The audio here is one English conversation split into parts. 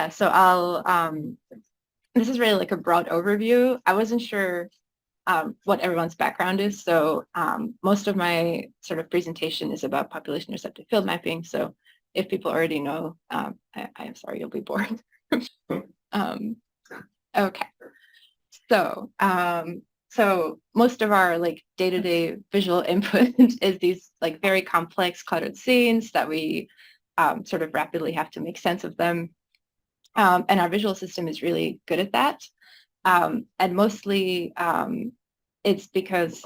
Yeah, so this is really like a broad overview. I wasn't sure what everyone's background is. So most of my sort of presentation is about population receptive field mapping. So if people already know, I am sorry, you'll be bored. Okay. So most of our like day-to-day visual input is these like very complex cluttered scenes that we sort of rapidly have to make sense of them. And our visual system is really good at that. And mostly it's because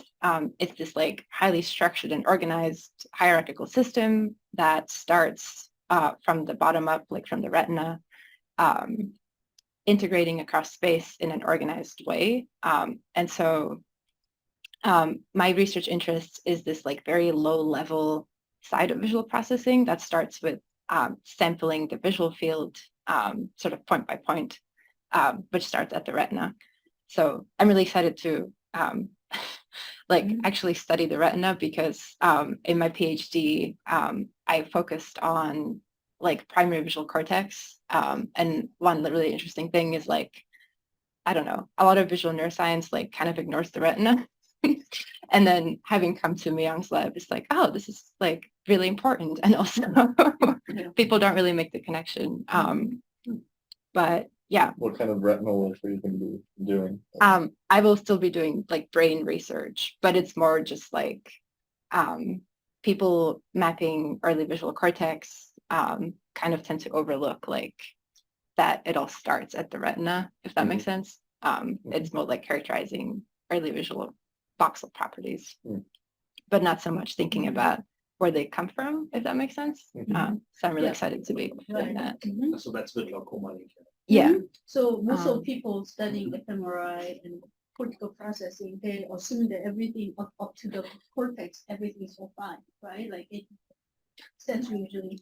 it's this like highly structured and organized hierarchical system that starts from the bottom up, like from the retina, integrating across space in an organized way. And so my research interest is this like very low level side of visual processing that starts with sampling the visual field sort of point by point, which starts at the retina. So I'm really excited to like actually study the retina because in my PhD, I focused on like primary visual cortex. And one really interesting thing is like, I don't know, a lot of visual neuroscience like kind of ignores the retina. And then having come to Myung's lab, it's like, oh, this is like really important. And also people don't really make the connection. But yeah. What kind of retinal work are you going to be doing? I will still be doing like brain research, but it's more just like people mapping early visual cortex kind of tend to overlook like that it all starts at the retina, if that makes sense. It's more like characterizing early visual voxel properties, but not so much thinking about where they come from, if that makes sense. So I'm really excited to be doing that. So that's the glaucoma. Yeah. So most of people studying fMRI and cortical processing, they assume that everything up to the cortex, everything is all fine, right? Like it sensory usually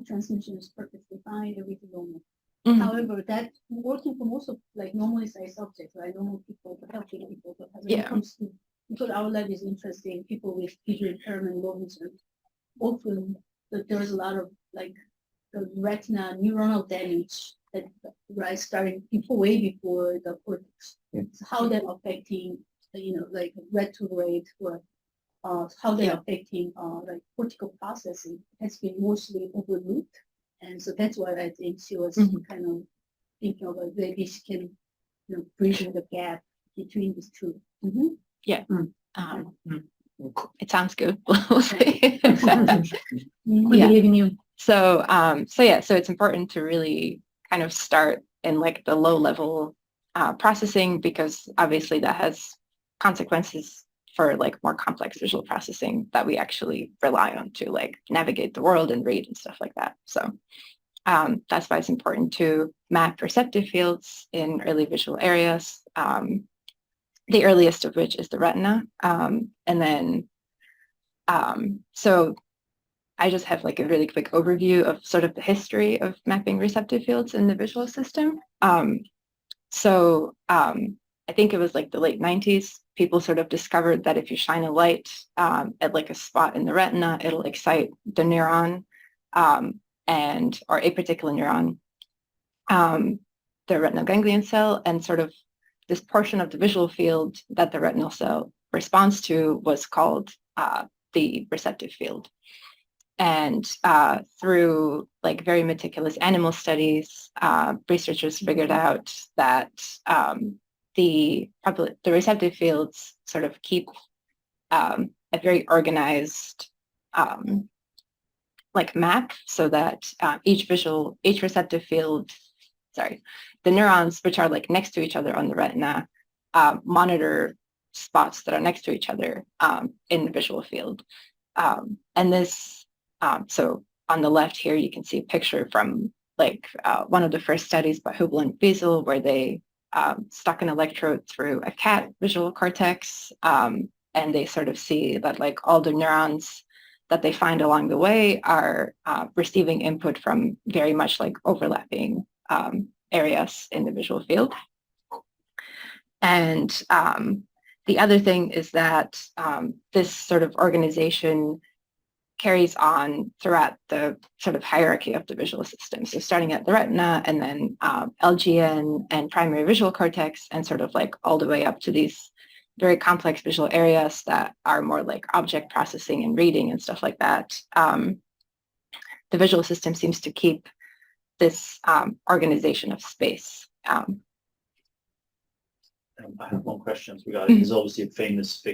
transmission is perfectly fine, everything normal. However, that working for most of like normally sized subjects, right? Normal people, healthy people, but when it comes to because our lab is interesting, people with visual impairment, low vision, often there's a lot of like the retina neuronal damage that right starting way before the cortex. So how that affecting like retrograde or how that affecting like cortical processing has been mostly overlooked. And so that's why I think she was kind of thinking about maybe she can bridge the gap between these two. Yeah. It sounds good. We'll see. Believe in you. So it's important to really kind of start in like the low level processing because obviously that has consequences for like more complex visual processing that we actually rely on to like navigate the world and read and stuff like that. So that's why it's important to map receptive fields in early visual areas. The earliest of which is the retina. And then, so I just have like a really quick overview of sort of the history of mapping receptive fields in the visual system. I think it was like the late 90s, people sort of discovered that if you shine a light at like a spot in the retina, it'll excite the neuron or a particular neuron, the retinal ganglion cell, and sort of this portion of the visual field that the retinal cell responds to was called the receptive field. And through like very meticulous animal studies, researchers figured out that the receptive fields sort of keep a very organized like map so that each receptive field, the neurons which are like next to each other on the retina monitor spots that are next to each other in the visual field. And this, so on the left here, you can see a picture from like one of the first studies by Hubel and Wiesel where they stuck an electrode through a cat visual cortex and they sort of see that like all the neurons that they find along the way are receiving input from very much like overlapping areas in the visual field. And the other thing is that this sort of organization carries on throughout the sort of hierarchy of the visual system. So starting at the retina and then LGN and primary visual cortex and sort of like all the way up to these very complex visual areas that are more like object processing and reading and stuff like that. The visual system seems to keep this organization of space. I have one question regarding. There's obviously a famous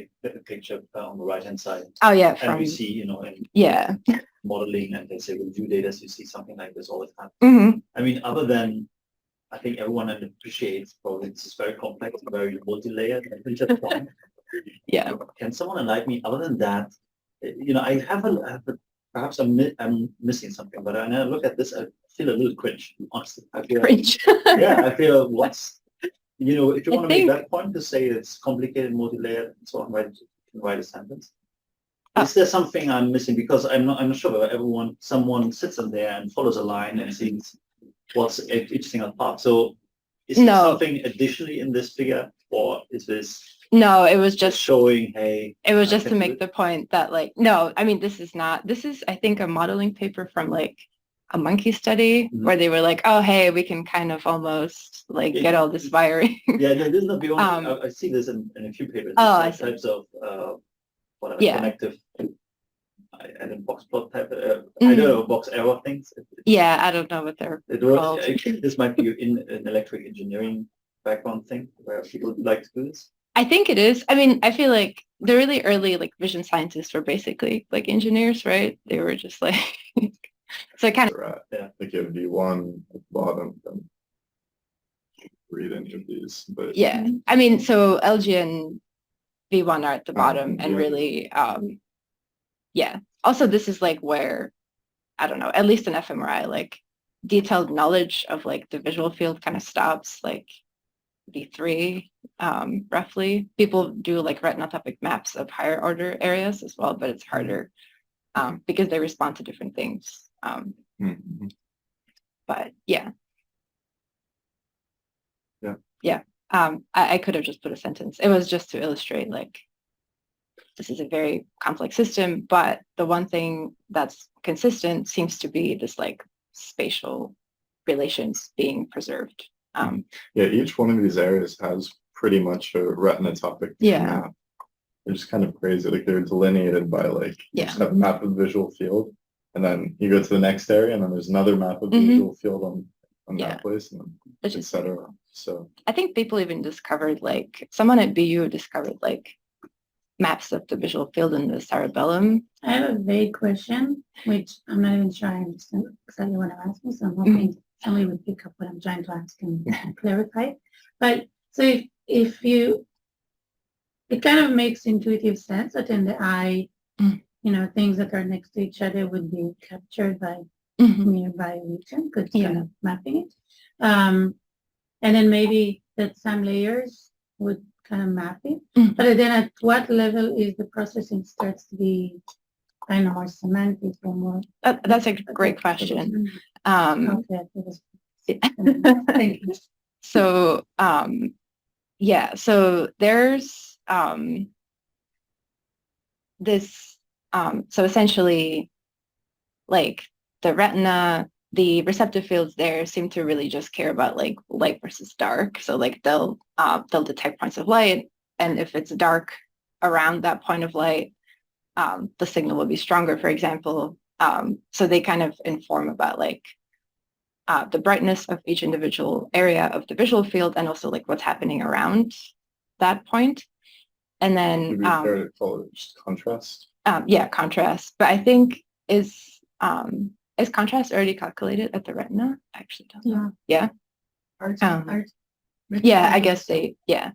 picture on the right hand side. Oh yeah, and we see, in yeah, modeling, and they say with view data, you see something like this all the time. mm-hmm. I mean, other than, I think everyone appreciates probably this is very complex, very multi-layered. Yeah. Can someone enlighten me? Other than that, I have perhaps I'm missing something, but when I look at this, I feel a little cringe. Honestly, I feel Cringe. yeah, I feel what's if you I want to make that point to say it's complicated, multi-layered, and so on, write a sentence. Is there something I'm missing? Because I'm not sure whether someone sits in there and follows a line and sees what's each single part. So is there something additionally in this figure, or is this? No, it was just showing, hey. It was just to make the point that like, no, I mean, this is I think a modeling paper from like a monkey study where they were like, oh, hey, we can kind of almost like get all this wiring. Yeah, no, this is not the only, I see this in a few papers. Oh, I see. Types of, whatever, Yeah. connective, I don't box plot type, I don't know, box error things. Yeah, I don't know what they're called. This might be in an electric engineering background thing where people like to do this. I think it is. I mean, I feel like the really early like vision scientists were basically like engineers, right? They were just like, so kind of. Yeah, like you have V1 at the bottom, and read any of these, but Yeah, I mean, so LG and V1 are at the bottom, and yeah. really, yeah. Also, this is like where, I don't know, at least in fMRI, like detailed knowledge of like the visual field kind of stops, like V3, roughly. People do like retinotopic maps of higher order areas as well, but it's harder because they respond to different things. But yeah. Yeah. I could have just put a sentence. It was just to illustrate like this is a very complex system, but the one thing that's consistent seems to be this like spatial relations being preserved. Yeah, each one of these areas has pretty much a retinotopic map. They're just kind of crazy. Like they're delineated by like you just have a map of the visual field, and then you go to the next area, and then there's another map of the visual field on that place, and etc. So I think people even discovered like someone at BU discovered like maps of the visual field in the cerebellum. I have a vague question, which I'm not even sure I understand exactly what I'm asking, so I'm hoping somebody would pick up what I'm trying to ask and clarify. But so if you, it kind of makes intuitive sense that in the eye, things that are next to each other would be captured by nearby region, because kind of mapping it. And then maybe that some layers would kind of map it. But then at what level is the processing starts to be kind of more semantic or more? That's a great question. Okay. Thank you. So yeah, so there's this so essentially like the retina, the receptive fields there seem to really just care about like light versus dark. So like they'll detect points of light, and if it's dark around that point of light, the signal will be stronger, for example. So they kind of inform about like the brightness of each individual area of the visual field, and also like what's happening around that point. And then just contrast. Yeah, contrast. But I think is contrast already calculated at the retina? I actually don't know. Yeah. Yeah, I guess they. Yeah.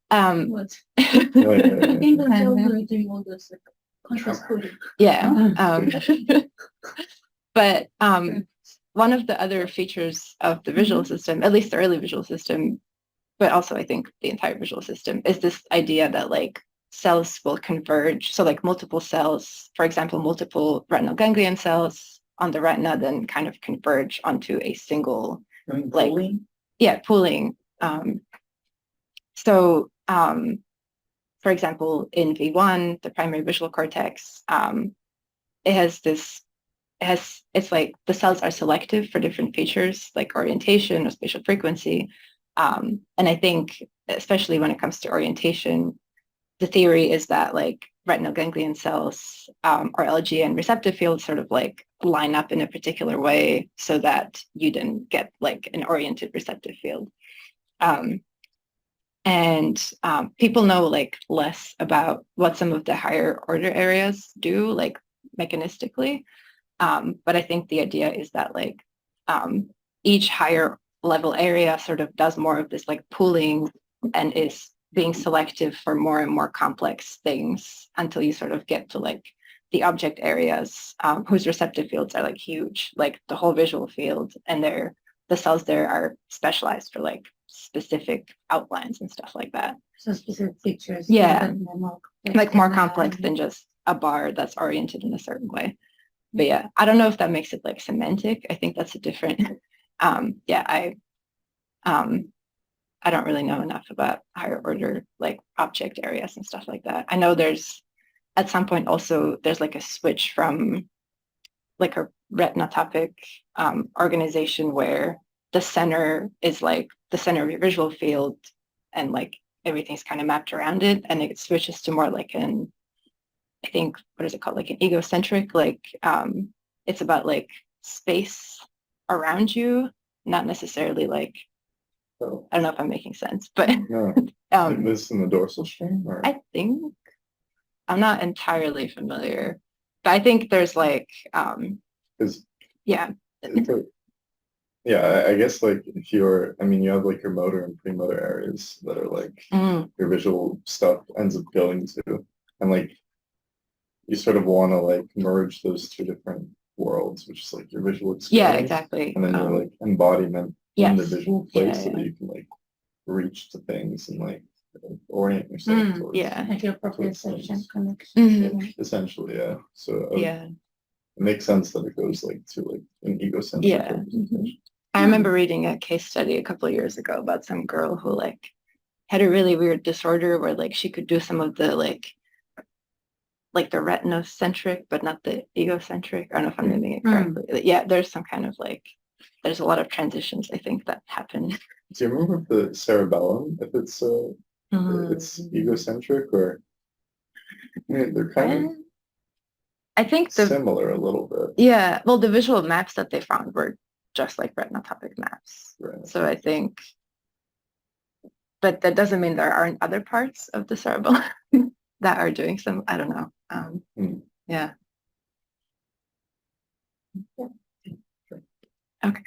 What? I think we're doing all this contrast coding. Yeah. But one of the other features of the visual system, at least the early visual system, but also I think the entire visual system, is this idea that like cells will converge. So like multiple cells, for example, multiple retinal ganglion cells on the retina then kind of converge onto a single, like, pooling? Yeah, pooling. So for example, in V1, the primary visual cortex, it's like the cells are selective for different features like orientation or spatial frequency. And I think, especially when it comes to orientation, the theory is that like retinal ganglion cells or LGN receptive fields sort of like line up in a particular way so that you then get like an oriented receptive field. People know like less about what some of the higher order areas do, like mechanistically. But I think the idea is that like each higher level area sort of does more of this like pooling and is being selective for more and more complex things until you sort of get to like the object areas whose receptive fields are like huge, like the whole visual field, and the cells there are specialized for like specific outlines and stuff like that. So specific features. Yeah, like more than complex than just a bar that's oriented in a certain way. But yeah, I don't know if that makes it like semantic. I think that's a different. I don't really know enough about higher order like object areas and stuff like that. I know there's at some point also there's like a switch from like a retinotopic organization where the center is like the center of your visual field and like everything's kind of mapped around it, and it switches to more like an, I think, what is it called, like an egocentric, like it's about like space around you, not necessarily like, I don't know if I'm making sense, but No. This in the dorsal stream, or? I think I'm not entirely familiar, but I think there's like yeah. Yeah, I guess like if you're, I mean, you have like your motor and premotor areas that are like your visual stuff ends up going to, and like you sort of want to like merge those two different worlds, which is like your visual experience. Yeah, exactly. And then your like embodiment in the visual place Yeah, so that you can like reach to things and like orient yourself towards. Yeah. Like your proprioception connection. Mhm. Essentially, yeah. So Yeah. it makes sense that it goes like to like an egocentric. Yeah. I remember reading a case study a couple of years ago about some girl who like had a really weird disorder where like she could do some of the like the retinocentric but not the egocentric. I don't know if I'm naming it correctly. Yeah, there's some kind of like, there's a lot of transitions I think that happen. Do you remember if the cerebellum, if it's egocentric, or I mean, they're kind of I think similar a little bit. Yeah, well, the visual maps that they found were just like retinotopic maps. Right. So I think, but that doesn't mean there aren't other parts of the cerebellum that are doing some, I don't know. Yeah. Okay.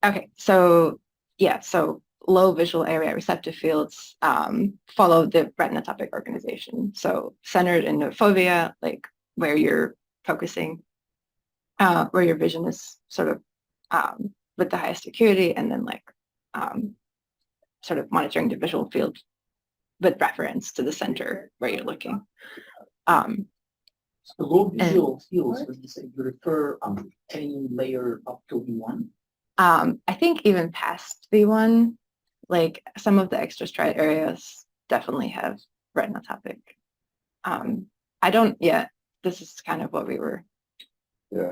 Okay, so yeah, so low visual area receptive fields follow the retinotopic organization. So centered in the fovea, like where you're focusing, where your vision is sort of with the highest acuity, and then like sort of monitoring the visual field with reference to the center where you're looking. So low visual fields, when you say you refer any layer up to V1? I think even past V1, like some of the extrastriate areas definitely have retinotopic. I don't yet. This is kind of what we were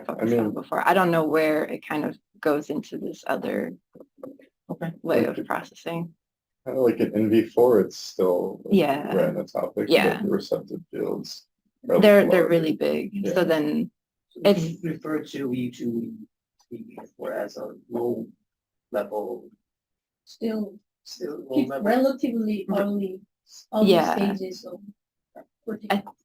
focused on before. I don't know where it kind of goes into this other way of processing. Kind of like in V4, it's still retinotopic. Yeah. But the receptive fields. They're really big. Yeah. So then it's referred to V2, V4 as a low level. Still low level. Relatively early stages of cortical.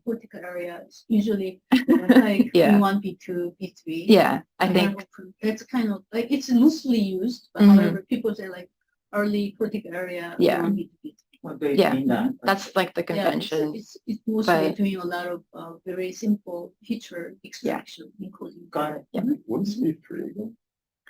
Cortical areas usually like V1, V2, V3. Yeah, I think it's kind of like it's loosely used, but however, people say like early cortical area. Yeah. V1, V2, V3. That's like the convention. It's mostly doing a lot of very simple feature extraction, including. Got it. Yeah. What is V3 again?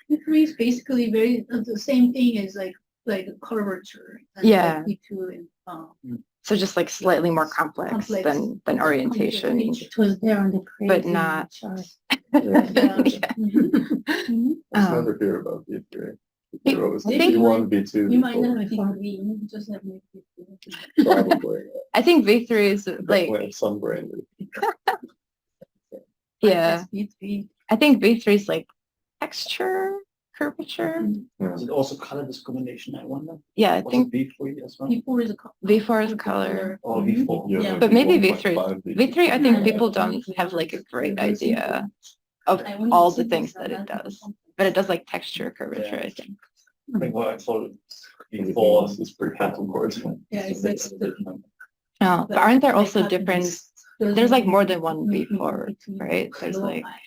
V3 is basically very the same thing as like a curvature. And like V2 and so just like slightly more complex than orientation. It was there on the crazy but not chart. I never hear about V3. I think V1, V2. You might not have V3, you just have V3. Probably. I think V3 is like some brain. Yeah, That's B3. I think V3 is like texture, curvature. Is it also color discrimination, I wonder? Yeah, I Was think it B3 as well? B4 is a V4 is color. Or Mhm. V4? Yeah. But maybe 1.5, V3, I think people don't have like a great idea of I only all the see things this that it around does. the But it does like texture, curvature, Yeah. I think. I think what I thought Everything V4 else is prefrontal cortex. Yeah, it's different. Oh, but aren't there also Like, different, there's there's like no more than one between- V4, between right? There's low like, eye.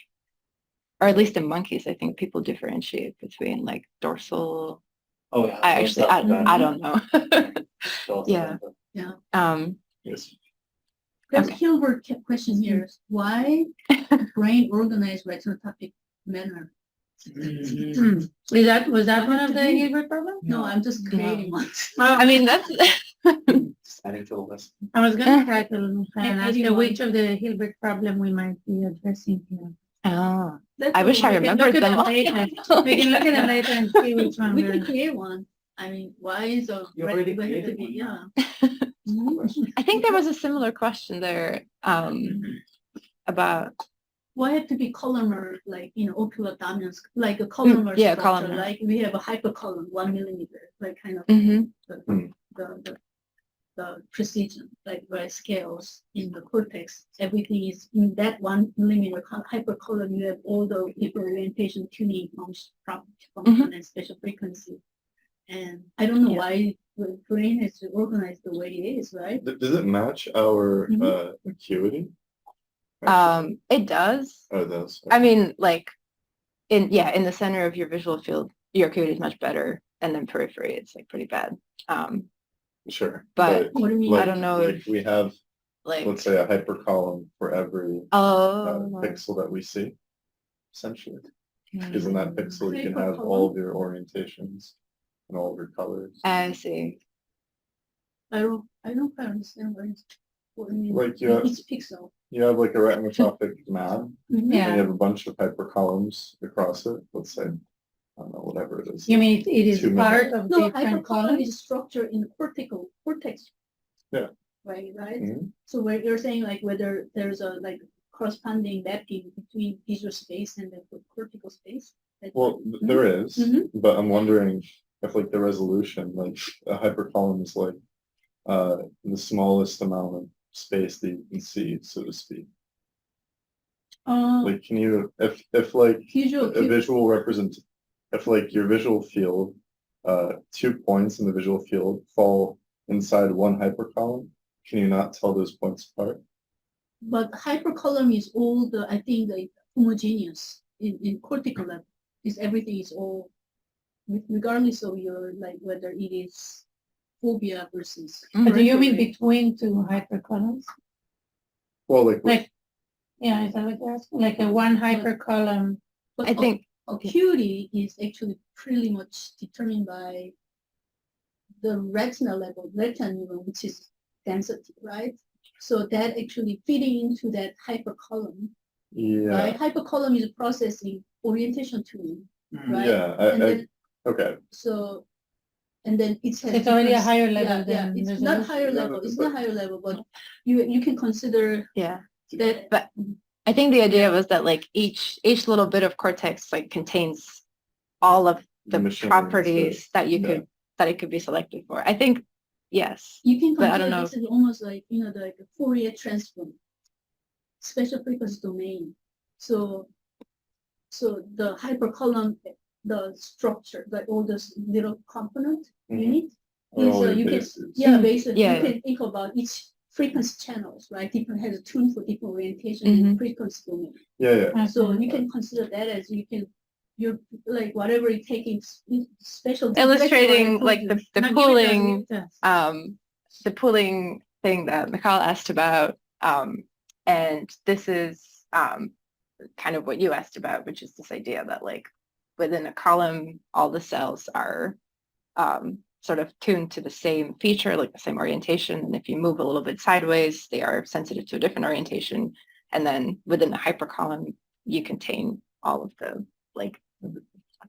or at least in monkeys, I think people differentiate between like dorsal. Oh, yeah. I actually, I don't know. Yeah. Yeah. Yes. There's Okay. a Hilbert question here. Why brain organized retinotopic manner? Was that one of the Hilbert problems? No, I'm just creating one. I mean, that's, Just adding to the list. I was gonna try to ask anyone. which of the Hilbert problem we might be addressing here. oh, That's I wish I what we can remembered look at them all. later. We can look at it later and see which one We can we're. create one. I mean, why is a You already red created to be, one. yeah. Mhm. I think there was a similar question there, about, Why have to be columnar, like, ocular dominance, like a columnar yeah, structure, columnar. like we have a hypercolumn, 1 millimeter, like kind of Mhm. the precision, like where scales in the cortex, everything is in that 1 millimeter hypercolumn. You have all the different orientation, tuning, function, and special frequency. And I don't know Yeah. why the brain is organized the way it is, right? Does it match our Mhm. acuity? It does. Oh, it does. I mean, like, in the center of your visual field, your acuity is much better, and then periphery, it's like pretty bad. Sure. But What do you mean? I don't know like if, we have, like, let's say, a hypercolumn for every oh, pixel that we see, essentially. Because in that pixel, you can have Hypercolumn? all of your orientations and all of your colors. I see. I don't quite understand what you mean. Like you have- Each pixel. You have like a retinotopic map, Mhm. and Yeah. you have a bunch of hypercolumns across it. Let's say, I don't know, whatever it is. You mean it is 2 part of No, different hypercolumn columns? is structured in the cortex. Yeah. Right. Mhm. So where you're saying like whether there's a like corresponding mapping between visual space and the cortical space. Well, there is, Mhm. but I'm wondering if like the resolution, like a hypercolumn is like the smallest amount of space that you can see, so to speak. Like, can you, if like visual a visual represent, if like your visual field, 2 points in the visual field fall inside one hypercolumn, can you not tell those points apart? but hypercolumn is all the I think like homogeneous in cortical level. Is everything is all regardless of your like whether it is phobia versus. But do you mean periphery. between two hypercolumns? Well, like, Like, yeah, is that what you're asking? Like a one hypercolumn? But I think, acuity is actually pretty much determined by the retina level, retina neuron, which is density, right? So that actually feeding into that hypercolumn, yeah, right? Hypercolumn is processing orientation tuning, right? yeah, And then, okay. so, and then it's It's already a different- higher level yeah, than it's resolution. not higher No, level. no, It's but- not higher level, but you can consider yeah. that. But I think the idea was that like each little bit of cortex like contains all of the Machinery properties that you yeah. could, that it could be selected for. I think, yes. You can But I consider don't know this as almost like, the Fourier transform, special frequency domain. So the hypercolumn, the structure, like all those little component Mhm. unit, All your you can, bases. basically, Yeah. you can think about each frequency channels, right? Different has a tune for different orientation Mhm. in frequency domain. Yeah. So Okay. you can consider that as you're like whatever you take in special. Illustrating like the Now give it to us, pooling, give it to us. the pooling thing that Michaela asked about, and this is kind of what you asked about, which is this idea that like within a column, all the cells are sort of tuned to the same feature, like the same orientation. And if you move a little bit sideways, they are sensitive to a different orientation. And then within the hypercolumn, you contain all of the like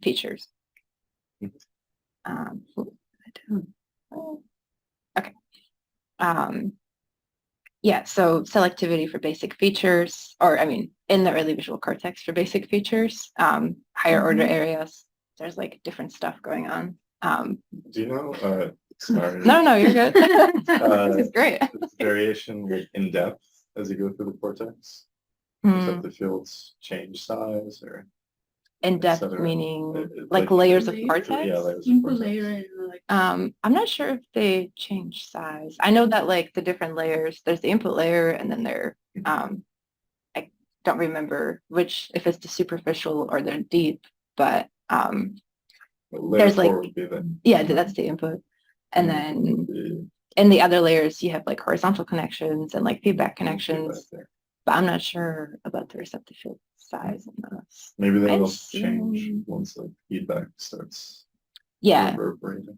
features. Okay. Yeah, so selectivity for basic features, or I mean, in the early visual cortex for basic features, higher order areas, there's like different stuff going on. Do you know, sorry. No, you're good. This is great. Variation with in depth as you go through the cortex? Receptive fields change size or In depth cetera. meaning Like layers of layers? cortex? yeah, layers of Input cortex. layer and like. I'm not sure if they change size. I know that like the different layers, there's the input layer and then there, I don't remember which, if it's the superficial or the deep, but Layer there's like, four would be the yeah, that's the input. And then the in the other layers, you have like horizontal connections and like feedback connections, feedback there. but I'm not sure about the receptive field size on those. Maybe I that'll see. change once like feedback starts Yeah, reverberating.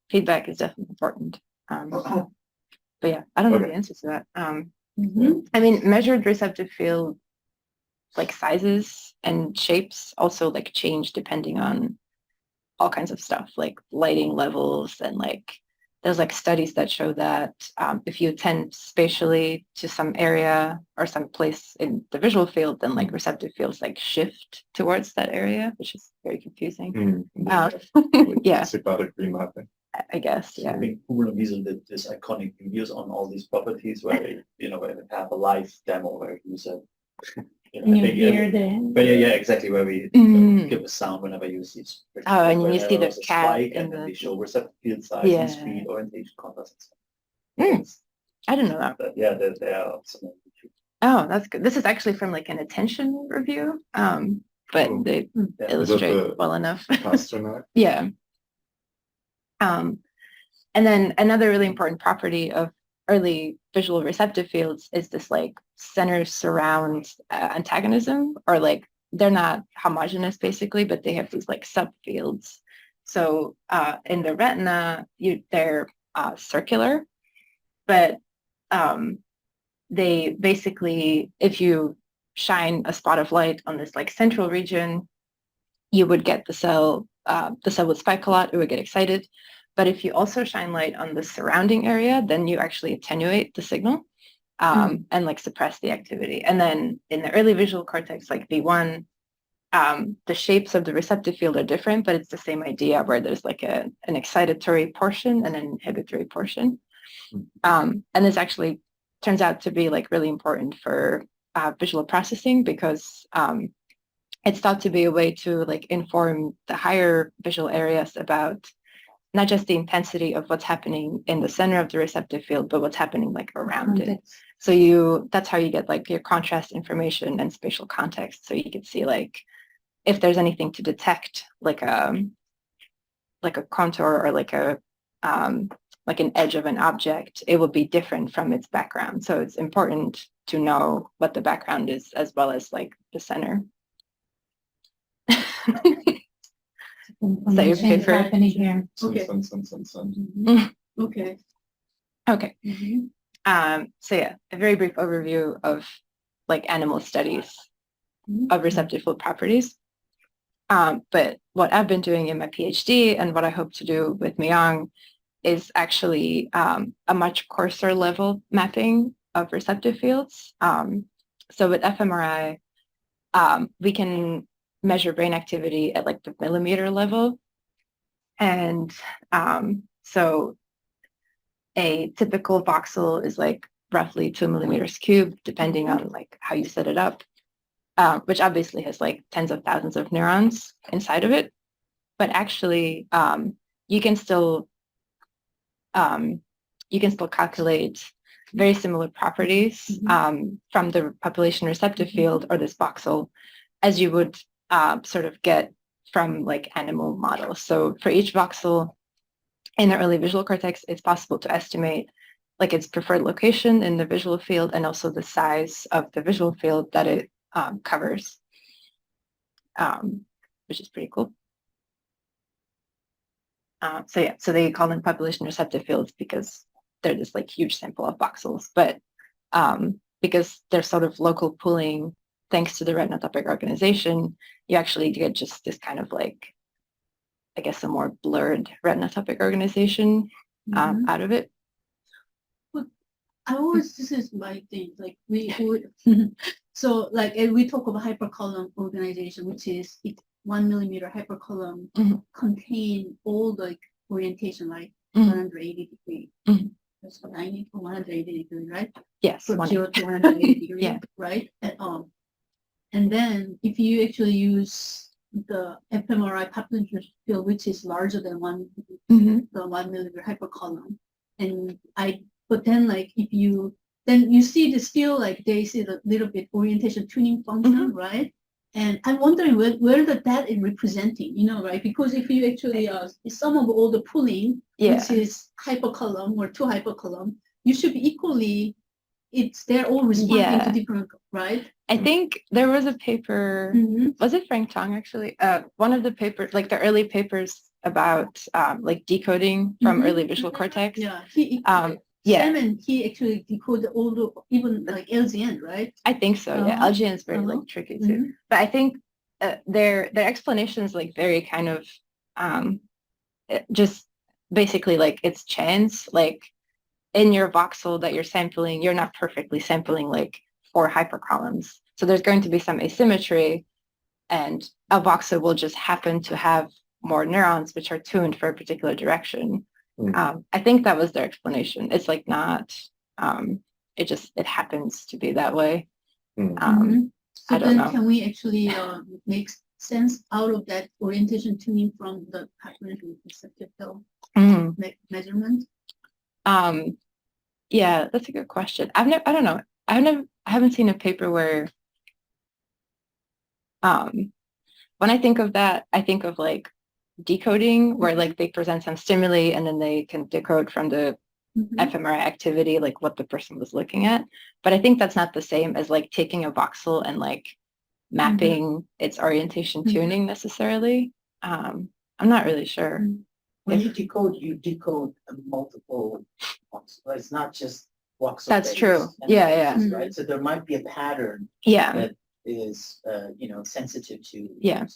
feedback is definitely important. But yeah, I don't know Okay. the answer to that. I mean, measured receptive field like sizes and shapes also like change depending on all kinds of stuff, like lighting levels and like there's like studies that show that if you attend spatially to some area or some place in the visual field, then like receptive fields like shift towards that area, which is very confusing. Like Yeah, sympathetic remapping. I guess. I Yeah. think Kuhn did this iconic videos on all these properties where where they have a live demo where you said, And you hear the. but yeah, exactly where we Mhm. give a sound whenever you see. Oh, and you see the there's a cat spike in and then the- they show receptive field size Yeah. and speed, orientation, contrast. I didn't know that. But yeah, there are some. Oh, that's good. This is actually from like an attention review, but Oh. they Yeah. illustrate the well enough. Pasternak. Yeah. And then another really important property of early visual receptive fields is this like center surround antagonism, or like they're not homogeneous basically, but they have these like subfields. So in the retina, they're circular, but they basically, if you shine a spot of light on this like central region, you would get the cell would spike a lot, it would get excited. But if you also shine light on the surrounding area, then you actually attenuate the signal and like suppress the activity. And then in the early visual cortex, like V1, the shapes of the receptive field are different, but it's the same idea where there's like an excitatory portion and an inhibitory portion. And this actually turns out to be like really important for visual processing because it's thought to be a way to like inform the higher visual areas about not just the intensity of what's happening in the center of the receptive field, but what's happening like around it. So that's how you get like your contrast information and spatial context. So you can see like if there's anything to detect, like a contour or like an edge of an object, it will be different from its background. So it's important to know what the background is as well as like the center. Information is happening here. Okay. Okay. Okay. So yeah, a very brief overview of like animal studies of receptive field properties. But what I've been doing in my PhD and what I hope to do with Myung is actually a much coarser level mapping of receptive fields. So with fMRI, we can measure brain activity at like the millimeter level. And so a typical voxel is like roughly 2 millimeters cubed, depending on like how you set it up, which obviously has like tens of thousands of neurons inside of it. But actually, you can still calculate very similar properties from the population receptive field or this voxel as you would sort of get from like animal models. So for each voxel in the early visual cortex, it's possible to estimate like its preferred location in the visual field and also the size of the visual field that it covers, which is pretty cool. So yeah, so they call them population receptive fields because they're this like huge sample of voxels, but because they're sort of local pooling, thanks to the retinotopic organization, you actually get just this kind of like, I guess, a more blurred retinotopic organization out of it. I always, this is my thing, like so like we talk about hypercolumn organization, which is 1 millimeter hypercolumn contain all the orientation, like 180 degree. That's 90 to 180 degree, right? Yes. From 0 to 180 degree, right? And then if you actually use the fMRI population field, which is larger than the 1 millimeter hypercolumn, but then like if you see the still like they see the little bit orientation tuning function, right? And I'm wondering where that is representing, right? Because if you actually sum of all the pulling, which is hypercolumn or two hypercolumn, you should be equally. They're all responding to different, right? I think there was a paper. Was it Frank Tong actually? One of the papers, like the early papers about like decoding from early visual cortex. Simon, he actually decoded all the, even like LGN, right? I think so. Yeah, LGN is very like tricky too. But I think their explanation is like very kind of just basically like it's chance. Like in your voxel that you're sampling, you're not perfectly sampling like 4 hypercolumns. So there's going to be some asymmetry, and a voxel will just happen to have more neurons which are tuned for a particular direction. I think that was their explanation. It's like not, it happens to be that way. So I don't know. Can we actually make sense out of that orientation tuning from the population receptive field measurement? Yeah, that's a good question. I don't know. I haven't seen a paper where, when I think of that, I think of like decoding where like they present some stimuli and then they can decode from the fMRI activity like what the person was looking at. But I think that's not the same as like taking a voxel and like mapping its orientation tuning necessarily. I'm not really sure. When you decode multiple voxels. It's not just voxel. That's true. Yeah. Right. So there might be a pattern. Yeah. That is, sensitive to. Yeah.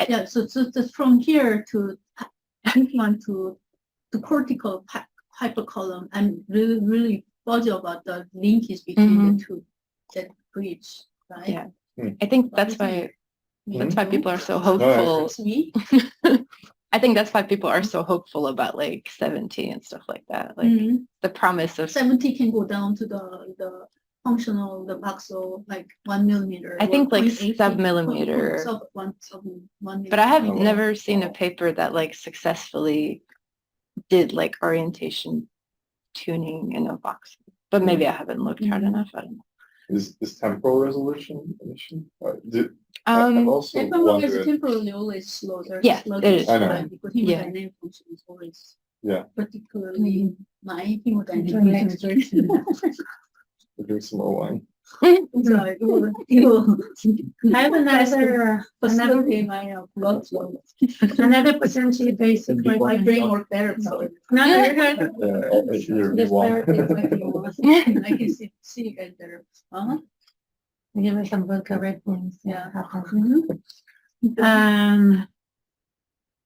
Yeah. So from here to cortical hypercolumn, I'm really fuzzy about the linkage between the two, that bridge, right? Yeah. I think that's why people are so hopeful. I think that's why people are so hopeful about like 70 and stuff like that. Like the promise of 70 can go down to the functional, the voxel, like 1 millimeter. I think like sub-millimeter. Sub 1 millimeter. But I have never seen a paper that like successfully did like orientation tuning in a voxel. But maybe I haven't looked hard enough. I don't know. Is temporal resolution an issue? I've also fMRI is temporarily always slow. Yeah, it is. I know. Because hemodynamic function is always particularly my hemodynamic function. We'll drink some more wine. Like, I have another blood flow. another potentially basic My question. brain work better. So No, you're good. You're Just wrong. I can see you guys better. Give me some vodka Red Bulls. Yeah.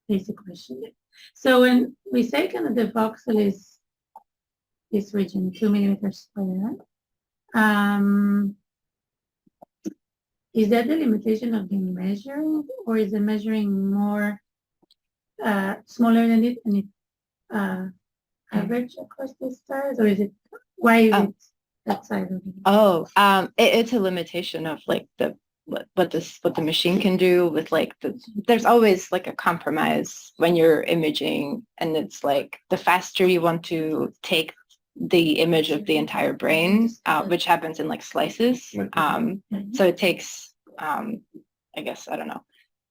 Basic question. So when we say kind of the voxel is this region, 2 millimeters square, is that the limitation of the measuring, or is the measuring more smaller than it and it average across the stars, or is it why is it that size of it? It's a limitation of like what the machine can do with like there's always like a compromise when you're imaging, and it's like the faster you want to take the image of the entire brain, which happens in like slices. So it takes, I guess, I don't know,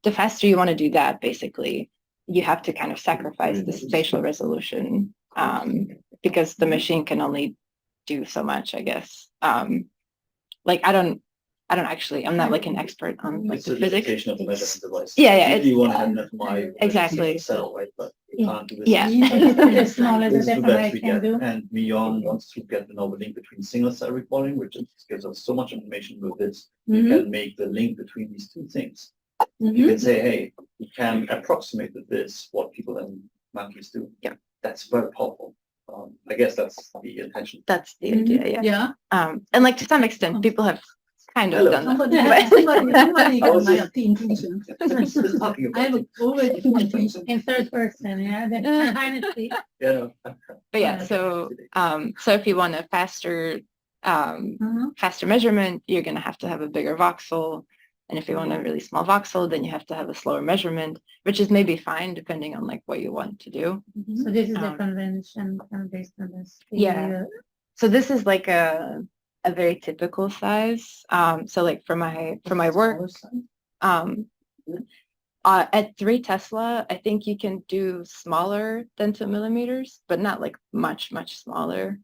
the faster you want to do that, basically, you have to kind of sacrifice the spatial resolution, because the machine can only do so much, I guess. Like, I don't actually, I'm not like an expert on like the physics. Of the measurement device. Yeah. You want to have an fMRI Exactly. cell, right? But you can't do this. Yeah. As small as This the is the best fMRI we can get. do. And beyond wants to get the novel link between single cell recording, which gives us so much information with this. You can make the link between these two things. You can say, hey, you can approximate with this what people in monkeys do. Yeah. that's very powerful. I guess that's the intention. That's the idea, yeah. Yeah. And like to some extent, people have kind of Hello. done that. Somebody I got was my just- intention. Just talking I about have already good intention. In third person, yeah, the dynasty. Yeah. But yeah, so if you want a faster Uh-huh. faster measurement, you're going to have a bigger voxel. And if you want a really small voxel, then you have to have a slower measurement, which is maybe fine depending on like what you want to do. So this is the Um, convention based on this. Yeah. So this is like a very typical size. So like for my work, at 3 Tesla, I think you can do smaller than 2 millimeters, but not like much smaller.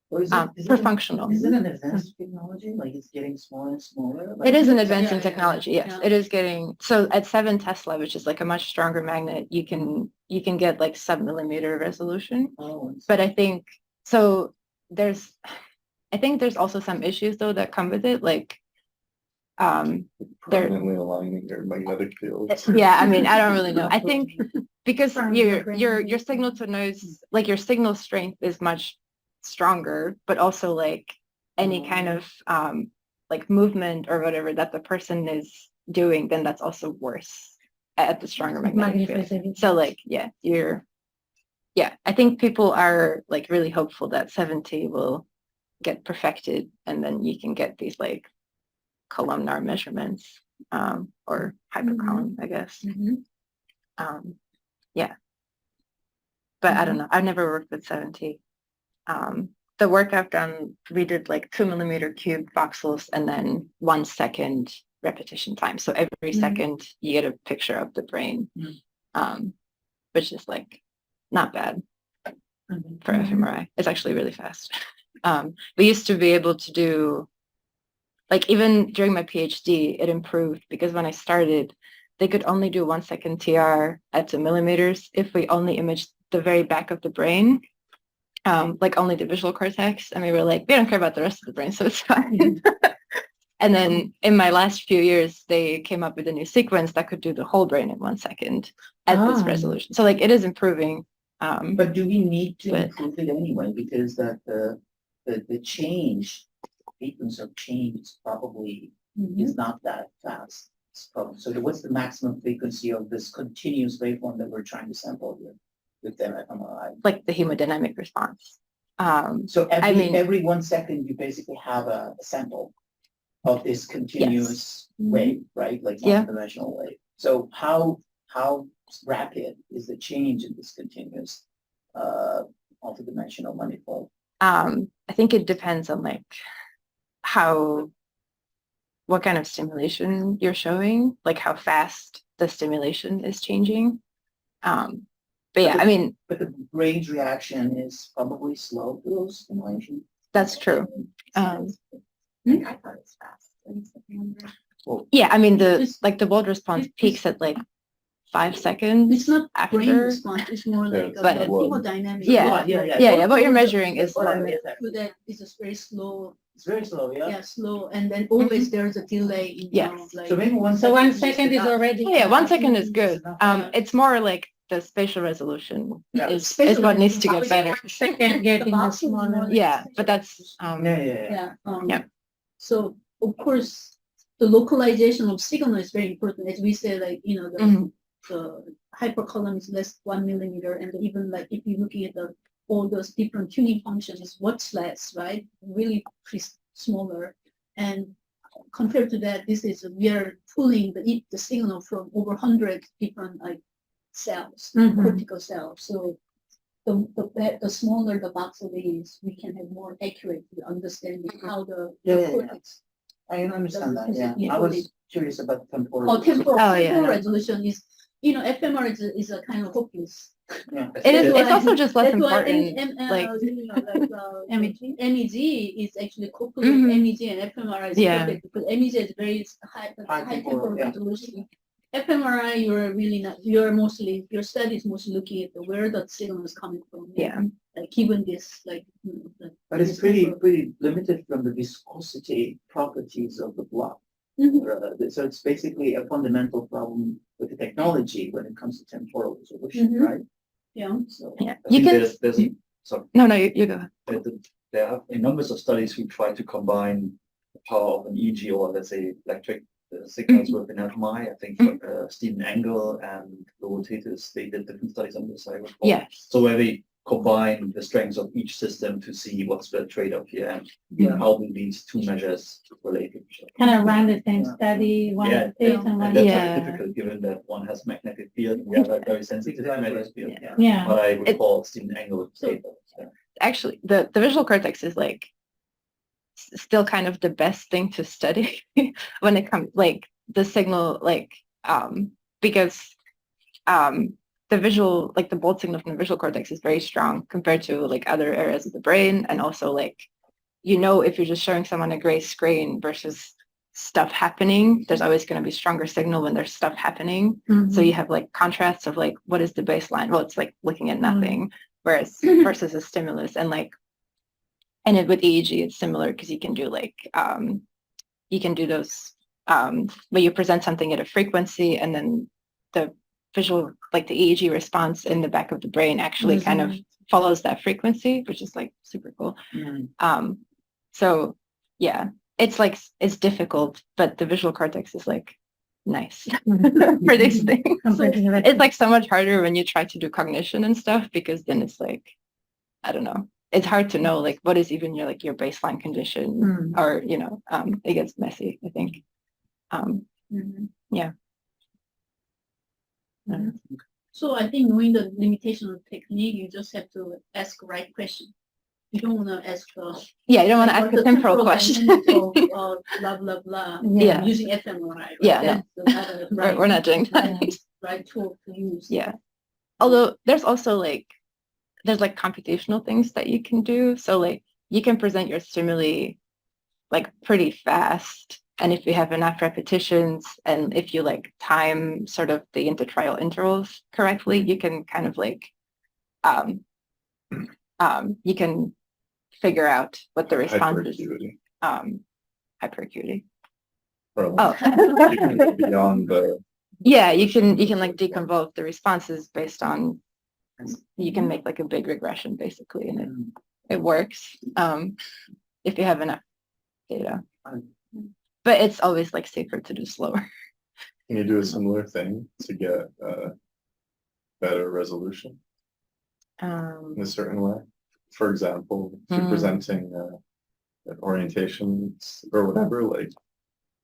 For functional. Is it an advanced technology? Like it's getting smaller and smaller? Like, It is an Yeah, advancing yeah, technology, yes. yeah. It is getting, so at 7 Tesla, which is like a much stronger magnet, you can get like 7 millimeter resolution. oh, But I think, so I think there's also some issues though that come with it, like, Permanently aligning your magnetic field. yeah, I mean, I don't really know. I think because From your your brain. signal to noise, like your signal strength is much stronger, but also like any kind of like movement or whatever that the person is doing, then that's also worse at the stronger magnetic field. Magnifies So like, yeah, I think people are like really hopeful that 7T will get perfected and then you can get these like columnar measurements or hypercolumn, I guess. Yeah. But I don't know. I've never worked with 7T. The work I've done, we did like 2 millimeter cube voxels and then 1 second repetition time. So every second you get a picture of the brain, which is like not bad for fMRI. It's actually really fast. We used to be able to do, like even during my PhD, it improved because when I started, they could only do 1 second TR at 2 millimeters if we only imaged the very back of the brain, like only the visual cortex. And we were like, we don't care about the rest of the brain, so it's fine. And then in my last few years, they came up with a new sequence that could do the whole brain in 1 second at this resolution. So like it is improving. but do we need to but- improve it anyway? Because that the change, frequency of change is probably is not that fast. So what's the maximum frequency of this continuous waveform that we're trying to sample here with the fMRI? like the hemodynamic response. So mean- every 1 second, you basically have a sample of this continuous wave, right? Like Yeah. one-dimensional wave. So how rapid is the change in this continuous multidimensional manifold? I think it depends on like what kind of stimulation you're showing, like how fast the stimulation is changing. But yeah, I mean, But the brain's reaction is probably slow to those stimulation. that's true. I thought it's fast. Yeah, I mean, the It's- blood response it's- peaks at like 5 seconds. It's not brain after. response, it's more like it's a but- hemodynamic. Yeah. Yeah, what you're measuring is Well, like, So that is just very slow, It's very slow, yeah. yeah, slow, and then always there's a delay in Yes. like. So maybe 1 So 1 second second is enough. already. yeah, 1 second is good. enough. It's more like the spatial resolution Yeah. is Spatial what needs to resolution. get better. Second getting the box is more smaller. like- Yeah, but that's Yeah. Yeah. Yeah. So of course, the localization of signal is very important. As we say, like, you know, Mhm. the hypercolumn is less 1 millimeter, and even like if you're looking at all those different tuning functions, it's much less, right? Really smaller. And compared to that, we are pulling the signal from over 100 different like cells, Mhm. cortical cells. So the smaller the voxel is, we can have more accurate understanding how the Yeah. cortex. I understand that, yeah. Yeah. I was curious about temporal. Oh, temporal, Oh, yeah, temporal no. resolution is, fMRI is a kind of hopeless. Yeah. It is. That's It's why- also just less That's why important. Like, MEG? MEG is actually coupled with Mhm. MEG and fMRI is Yeah. perfect because MEG is very high High temporal temporal, yeah. resolution. fMRI, your study is mostly looking at where the signal is coming from. Yeah. Like given this, But it's pretty limited from the viscosity properties of the block. Mhm. So it's basically a fundamental problem with the technology when it comes to temporal resolution, Mhm. right? Yeah, so. Yeah, I you think can. there's sorry. No, you go. There have been numbers of studies who try to combine the power of an EEG or let's say electric signals with an fMRI. I think Stephen Engel and Lowotetis, they did different studies on this, I recall. Yeah. So where they combine the strengths of each system to see what's the trade-off here and how do these two measures relate to each other. Kind of ran the same study, one Yeah. this and And one. that's Yeah. very difficult given that one has magnetic field and the other very sensitive magnetic field. Yeah. But I recall Stephen Engel say that. Yeah. Actually, the visual cortex is like still kind of the best thing to study when it comes like the signal, like because the visual, like the bold signal from the visual cortex is very strong compared to like other areas of the brain, and also like if you're just showing someone a gray screen versus stuff happening, there's always going to be stronger signal when there's stuff happening. So you have like contrasts of like what is the baseline? Well, it's like looking at nothing, whereas versus a stimulus, and like with EEG it's similar because you can do like you can do those where you present something at a frequency and then the visual, like the EEG response in the back of the brain actually kind of follows that frequency, which is like super cool. So yeah, it's difficult, but the visual cortex is like nice for these things. It's like so much harder when you try to do cognition and stuff, because then it's like, I don't know, it's hard to know like what is even your like your baseline condition, or it gets messy, I think. Yeah. So I think knowing the limitation of technique, you just have to ask the right question. You don't want to ask. Yeah, you don't want to ask a temporal question. Blah blah blah. Yeah. Using fMRI. Right? Yeah, Right, we're not doing that. right tool to use. Yeah. Although there's also like computational things that you can do. So like you can present your stimuli like pretty fast. And if you have enough repetitions and if you like time sort of the intertrial intervals correctly, you can kind of like, you can figure out what the response is. Hyperacuity. You can go beyond the. Yeah, you can like deconvolve the responses based on, you can make like a big regression basically, and it works if you have enough data. But it's always like safer to do slower. Can you do a similar thing to get better resolution in a certain way? For example, if you're presenting orientations or whatever, like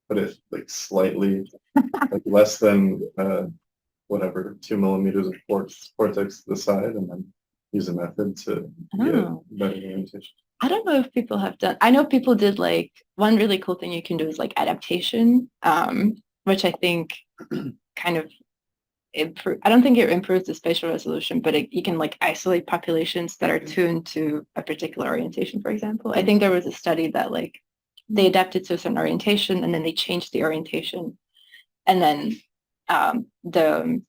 put it like slightly like less than whatever 2 millimeters of cortex to the side, and then use a method to get better orientation. I don't know if people have done, I know people did like, one really cool thing you can do is like adaptation, which I think kind of I don't think it improves the spatial resolution, but you can like isolate populations that are tuned to a particular orientation, for example. I think there was a study that like they adapted to a certain orientation and then they changed the orientation. And then the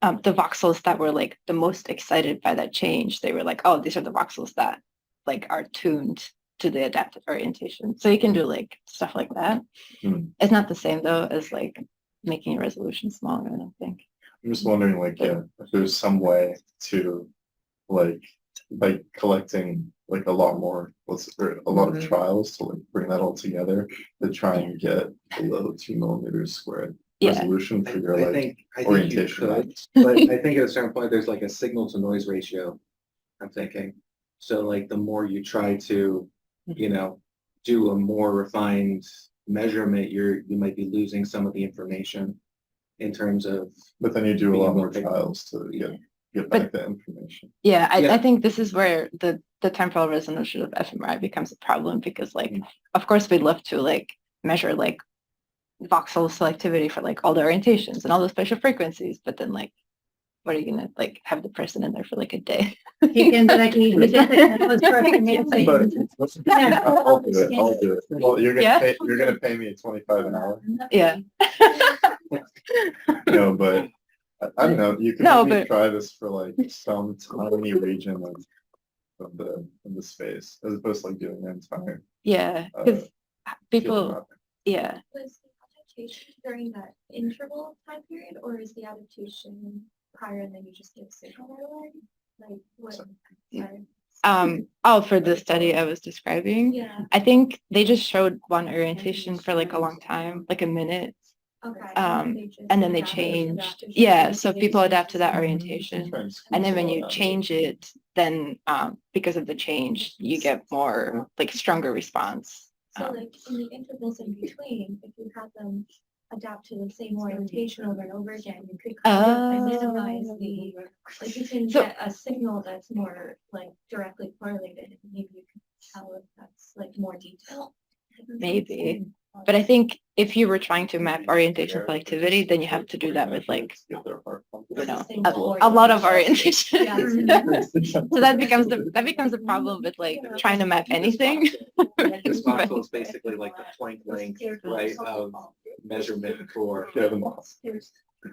voxels that were like the most excited by that change, they were like, oh, these are the voxels that like are tuned to the adaptive orientation. So you can do like stuff like that. It's not the same though as like making your resolution smaller, I don't think. I'm just wondering, like, if there's some way to, like, by collecting like a lot more, a lot of trials to like bring that all together to try and get below 2 millimeters squared resolution for your like orientation. But I think at a certain point there's like a signal to noise ratio, I'm thinking. So like the more you try to, do a more refined measurement, you might be losing some of the information in terms of. But then you do a lot more trials to get back that information. Yeah, I think this is where the temporal resolution of fMRI becomes a problem, because like, of course we'd love to like measure like voxel selectivity for like all the orientations and all the spatial frequencies, but then like, what are you gonna like have the person in there for like a day? You can directly I'll do it. Well, you're gonna pay me $25 an hour. Yeah. No, but I don't know. You can maybe try this for like some tiny region of the space, as opposed to like doing the entire. Yeah, because people. Yeah. Was the adaptation during that interval time period, or is the adaptation prior and then you just give signal right away? Like what? Sorry. For the study I was describing, Yeah. I think they just showed one orientation for like a long time, like a minute. Okay. And then they changed. Yeah, so people adapt to that orientation. And then when you change it, then because of the change, you get more like stronger response. So like in the intervals in between, if you have them adapt to the same orientation over and over again, you could kind of minimize the, like you can So- get a signal that's more like directly correlated, and maybe you can tell if that's like more detailed. Maybe. But I think if you were trying to map orientation for activity, then you have to do that with like, you know, a lot of orientation. So that becomes a problem with like trying to map anything. This module is basically like the point length, right, of measurement for,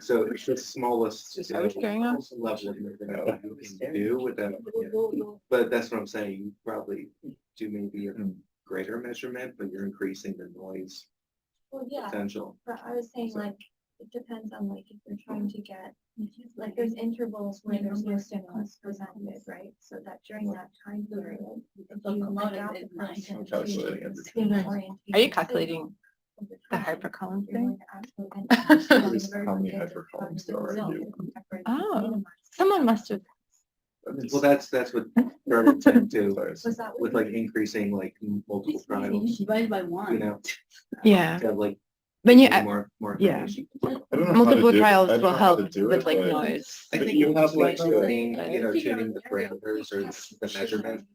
so it's the smallest Are we scaring us? level of movement you can do with that. But that's what I'm saying, you probably do maybe a greater measurement, but you're increasing the noise Well, yeah, potential. but I was saying like, it depends on like if you're trying to get, like there's intervals where there's no stimulus presented, right? So that during that time period, if you adapt the person to Calculating the same orientation. Are you calculating the hypercolumn thing? How many hypercolumns there are in you? Oh, someone must have. Well, that's what German tend to, Was that with like increasing like multiple trials, Divided by you one. know, Yeah. to have like When you more yeah. information. I don't know how to multiple do it. trials I don't will know how to help do with it, like but noise. I But think you you have, have like like, tuning, tuning the parameters or the measurement,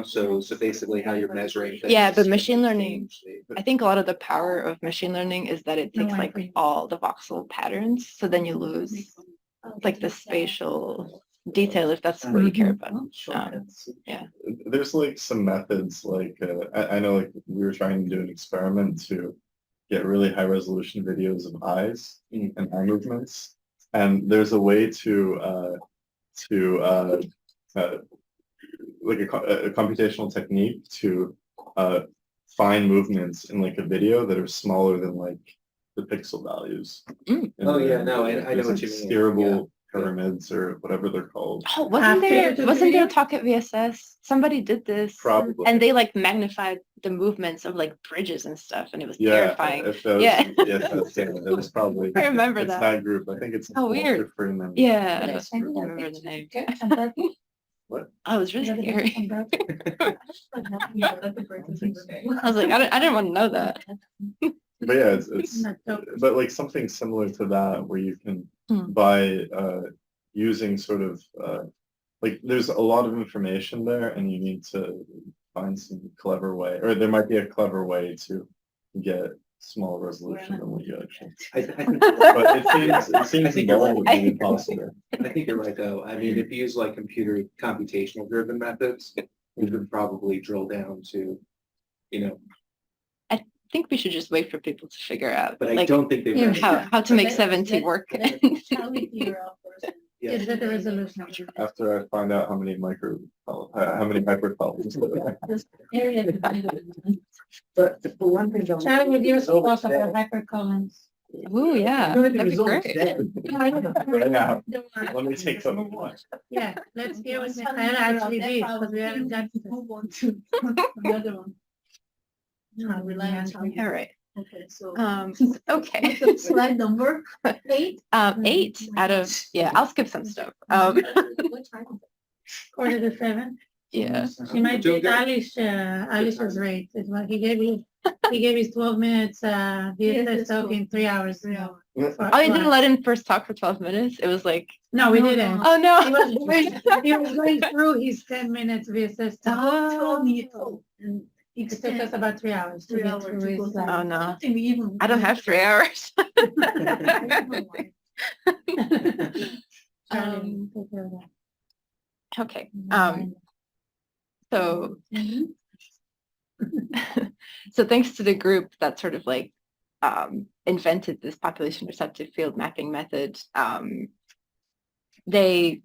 so basically how you're measuring things. Yeah, but machine learning, I think a lot of the power of machine learning is that it takes like all the voxel patterns, so then you lose like the spatial detail if that's what you care about. Yeah. there's like some methods like I know like we were trying to do an experiment to get really high resolution videos of eyes and eye movements, and there's a way to like a computational technique to find movements in like a video that are smaller than like the pixel values. Mm. And Oh, yeah, then no, I there's, know like, what you mean, steerable pyramids or whatever they're called. Oh, wasn't After the there a video? talk at VSS? Somebody did this. Probably. And they like magnified the movements of like bridges and stuff, and it was terrifying. If those, Yeah. yes, that was probably. I remember it's that. group. I think it's. Oh, weird. Freeman. Yeah, I Yes. don't remember the name. What? Oh, it was really scary. I I was like, I didn't want to know that. But yeah, it's but like something similar to that where you can by using sort of like there's a lot of information there and you need to find some clever way, or there might be a clever way to get small resolution than what you actually. I think, But it seems I think you're right. involved and impossible. I think you're right, though. I mean, if you use like computer computational driven methods, you could probably drill down to, you know, I think we should just wait for people to figure out but I like don't think they've. Yeah. done it. how to make 70 work. Yeah. Is that the resolution? After I find out how many hypercolumns. But for one thing, don't. Charlie, with your support of the hypercolumns. Ooh, yeah, Know the that'd be results great. then. Right now, let me take some. Yeah, let's hear what Michaela actually did, because we haven't got to Move on to another one. Rely on time. All right. Okay, so. Okay. Slide number 8. 8 out of, yeah, I'll skip some stuff. What time is it? 6:45. Yeah. She might Doing beat good. Alish's rate, is what he gave his 12 minutes, VSS talk in 3 hours. 3 hours. Oh, you didn't let him first talk for 12 minutes? It was like, No, we didn't. oh He no. was going through his 10 minutes VSS talk. Told me and It took us about 3 hours to 3 get hours through to his go through. Oh no. I think we even. I don't have 3 hours. Charlie, take care of that. Okay. So so thanks to the group that sort of like invented this population receptive field mapping method, they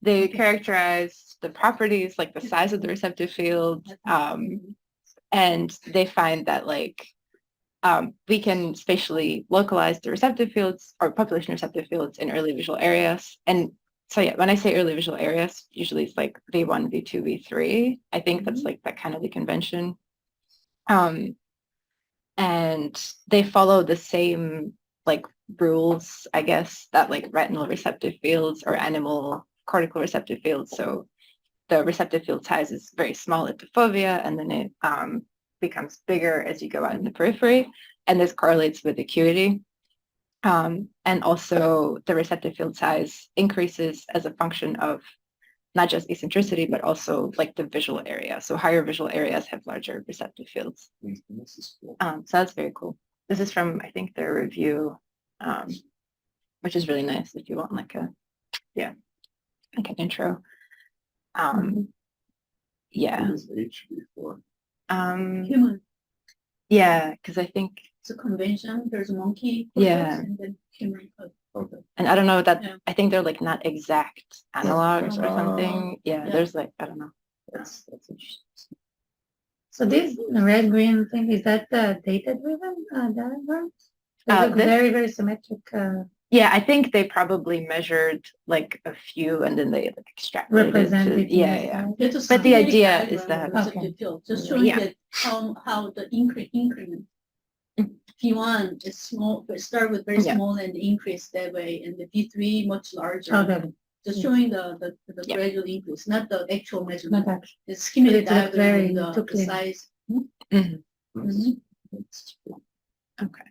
they characterized the properties like the size of the receptive field, and they find that like we can spatially localize the receptive fields or population receptive fields in early visual areas. And so yeah, when I say early visual areas, usually it's like V1, V2, V3. I think that's like that kind of the convention. And they follow the same like rules, I guess, that like retinal receptive fields or animal cortical receptive fields. So the receptive field size is very small at the fovea, and then it becomes bigger as you go out in the periphery, and this correlates with acuity. And also the receptive field size increases as a function of not just eccentricity, but also like the visual area. So higher visual areas have larger receptive fields. This is cool. So that's very cool. This is from, I think, their review, which is really nice if you want like a, yeah, like an intro. Yeah. What is HB4? Human, Yeah, because I think, it's a convention, there's a monkey. Yeah. cortex, and then human. Okay. and I don't know that, Yeah. I think they're like not exact analogs or Ah. something. Yeah, Yeah. there's like, I don't know. That's interesting. So this red green thing, is that data driven? Data driven? They look This- very, very symmetric. Yeah, I think they probably measured like a few and then they like extrapolated. Represented. Yeah, yeah. It's a But the schematic idea diagram is of that- receptive Okay. field, just showing Yeah. that how the increment. P1 is small, but start with very Yeah. small and increase that way, and the P3 much larger. Okay. Just showing the Yeah. gradual increase, not the actual measurement. Not actually. The schematic It looked diagram very of the clear. size. Mhm. Okay.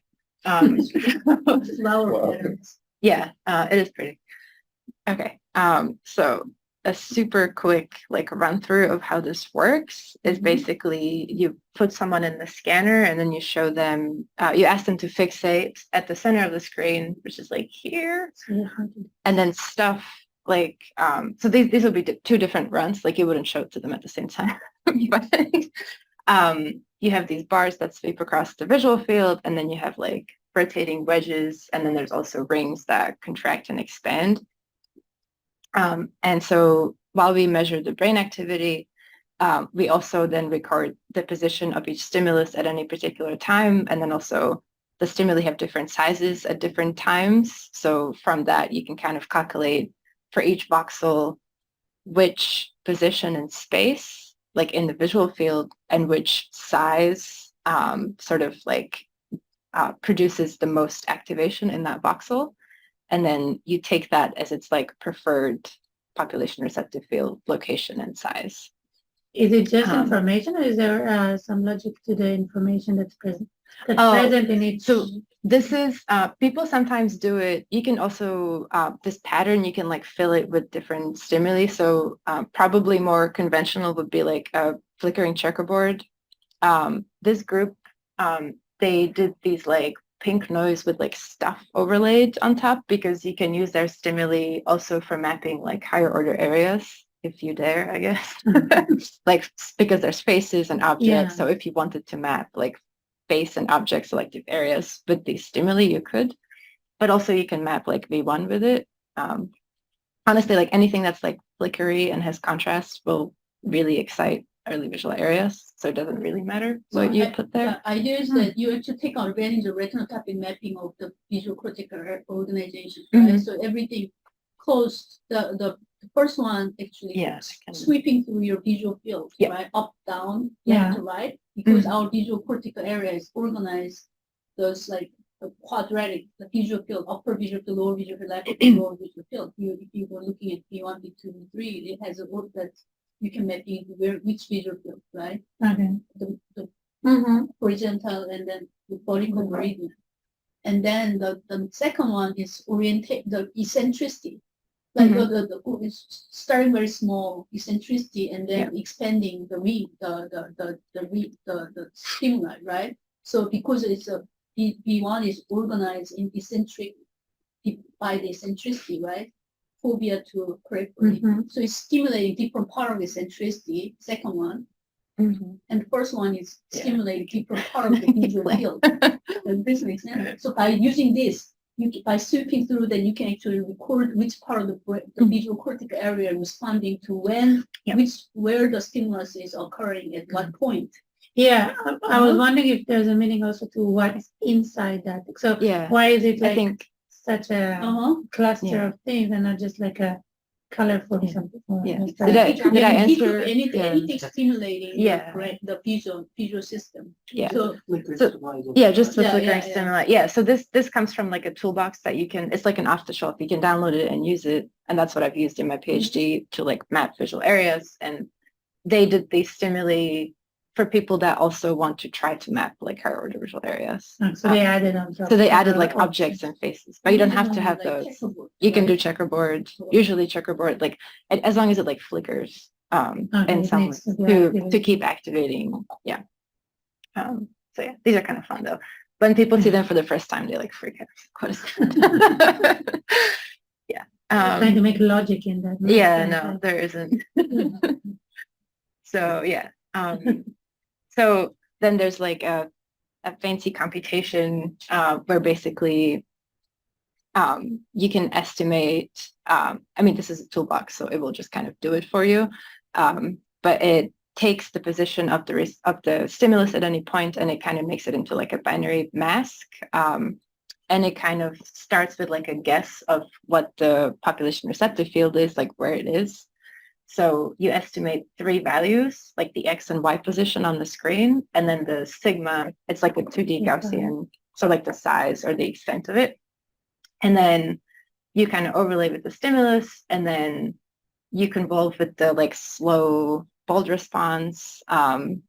Flower Wow. patterns. Yeah, it is pretty. Okay. So a super quick like run through of how this works is Mhm. basically you put someone in the scanner and then you show them, you ask them to fixate at the center of the screen, which is like here, and then stuff like, so these will be two different runs, like you wouldn't show it to them at the same time. But you have these bars that sweep across the visual field, and then you have like rotating wedges, and then there's also rings that contract and expand. And so while we measure the brain activity, we also then record the position of each stimulus at any particular time, and then also the stimuli have different sizes at different times. So from that, you can kind of calculate for each voxel which position in space, like in the visual field, and which size sort of like produces the most activation in that voxel. And then you take that as its like preferred population receptive field location and size. Is it just Um, information, or is there some logic to the information that's present? That's Oh, present in each. so this is, people sometimes do it. You can also, this pattern, you can like fill it with different stimuli. So probably more conventional would be like a flickering checkerboard. This group, they did these like pink noise with like stuff overlaid on top, because you can use their stimuli also for mapping like higher order areas, if you dare, I guess. Like, because there's faces and objects. Yeah. So if you wanted to map like face and object selective areas with these stimuli, you could. But also you can map like V1 with it. Honestly, like anything that's like flickery and has contrast will really excite early visual areas. So it doesn't really matter what you put there. The idea is that you actually take advantage of retinotopic mapping of the visual cortical organization, right? Mhm. So everything close, the first one actually Yes. sweeping through your visual field, Yeah. right? Up, down, Yeah. left to right, because Mhm. our visual cortical area is organized, those like the quadratic, the visual field, upper visual field, lower visual field, left lower visual field. If you were looking at V1, V2, V3, it has a work that you can map into which visual field, right? Okay. The Mm-hmm. horizontal and then the vertical meridian. And then the second one is the eccentricity. Like it's starting very small eccentricity and then expanding the stimuli, right? So because it's a V1 is organized in eccentric by the eccentricity, right? Fovea to periphery. Mhm. So it's stimulating different part of eccentricity, second one. Mhm. And the first one is Yeah. stimulating different part of the visual field. And this makes sense. So by using this, by sweeping through, then you can actually record which part of the visual cortical area responding to when, Yeah. where the stimulus is occurring at what point. Yeah, I was wondering if there's a meaning also to what's inside that. So Yeah, why is it I like think such a cluster Yeah. of things and not just like a colorful Yeah. something? Yeah. Just Did I- like- did I It could answer? be anything, Yeah. anything stimulating Yeah. the visual system. Yeah. So Yeah, just the Yeah, flickering yeah, yeah. stimuli. Yeah, so this comes from like a toolbox that you can, it's like an off the shelf. You can download it and use it. And that's what I've used in my PhD to like map visual areas. And they did these stimuli for people that also want to try to map like higher order visual areas. So they added on top. So they added of like the objects and faces, but you don't have to have like those. checkerboard, You can do right? checkerboard, usually checkerboard, like as long as it like flickers Okay, in it some needs to be to activated. keep activating. Yeah. So yeah, these are kind of fun though. When people see them for the first time, they like freak out. What is that? Yeah. Trying to make logic in that. Yeah, no, there isn't. So yeah. So then there's like a fancy computation where basically you can estimate, I mean, this is a toolbox, so it will just kind of do it for you. But it takes the position of the stimulus at any point and it kind of makes it into like a binary mask. And it kind of starts with like a guess of what the population receptive field is, like where it is. So you estimate 3 values, like the X and Y position on the screen, and then the sigma, it's like a 2D Gaussian, so like the size or the extent of it. And then you kind of overlay with the stimulus, and then you convolve with the like slow fold response. And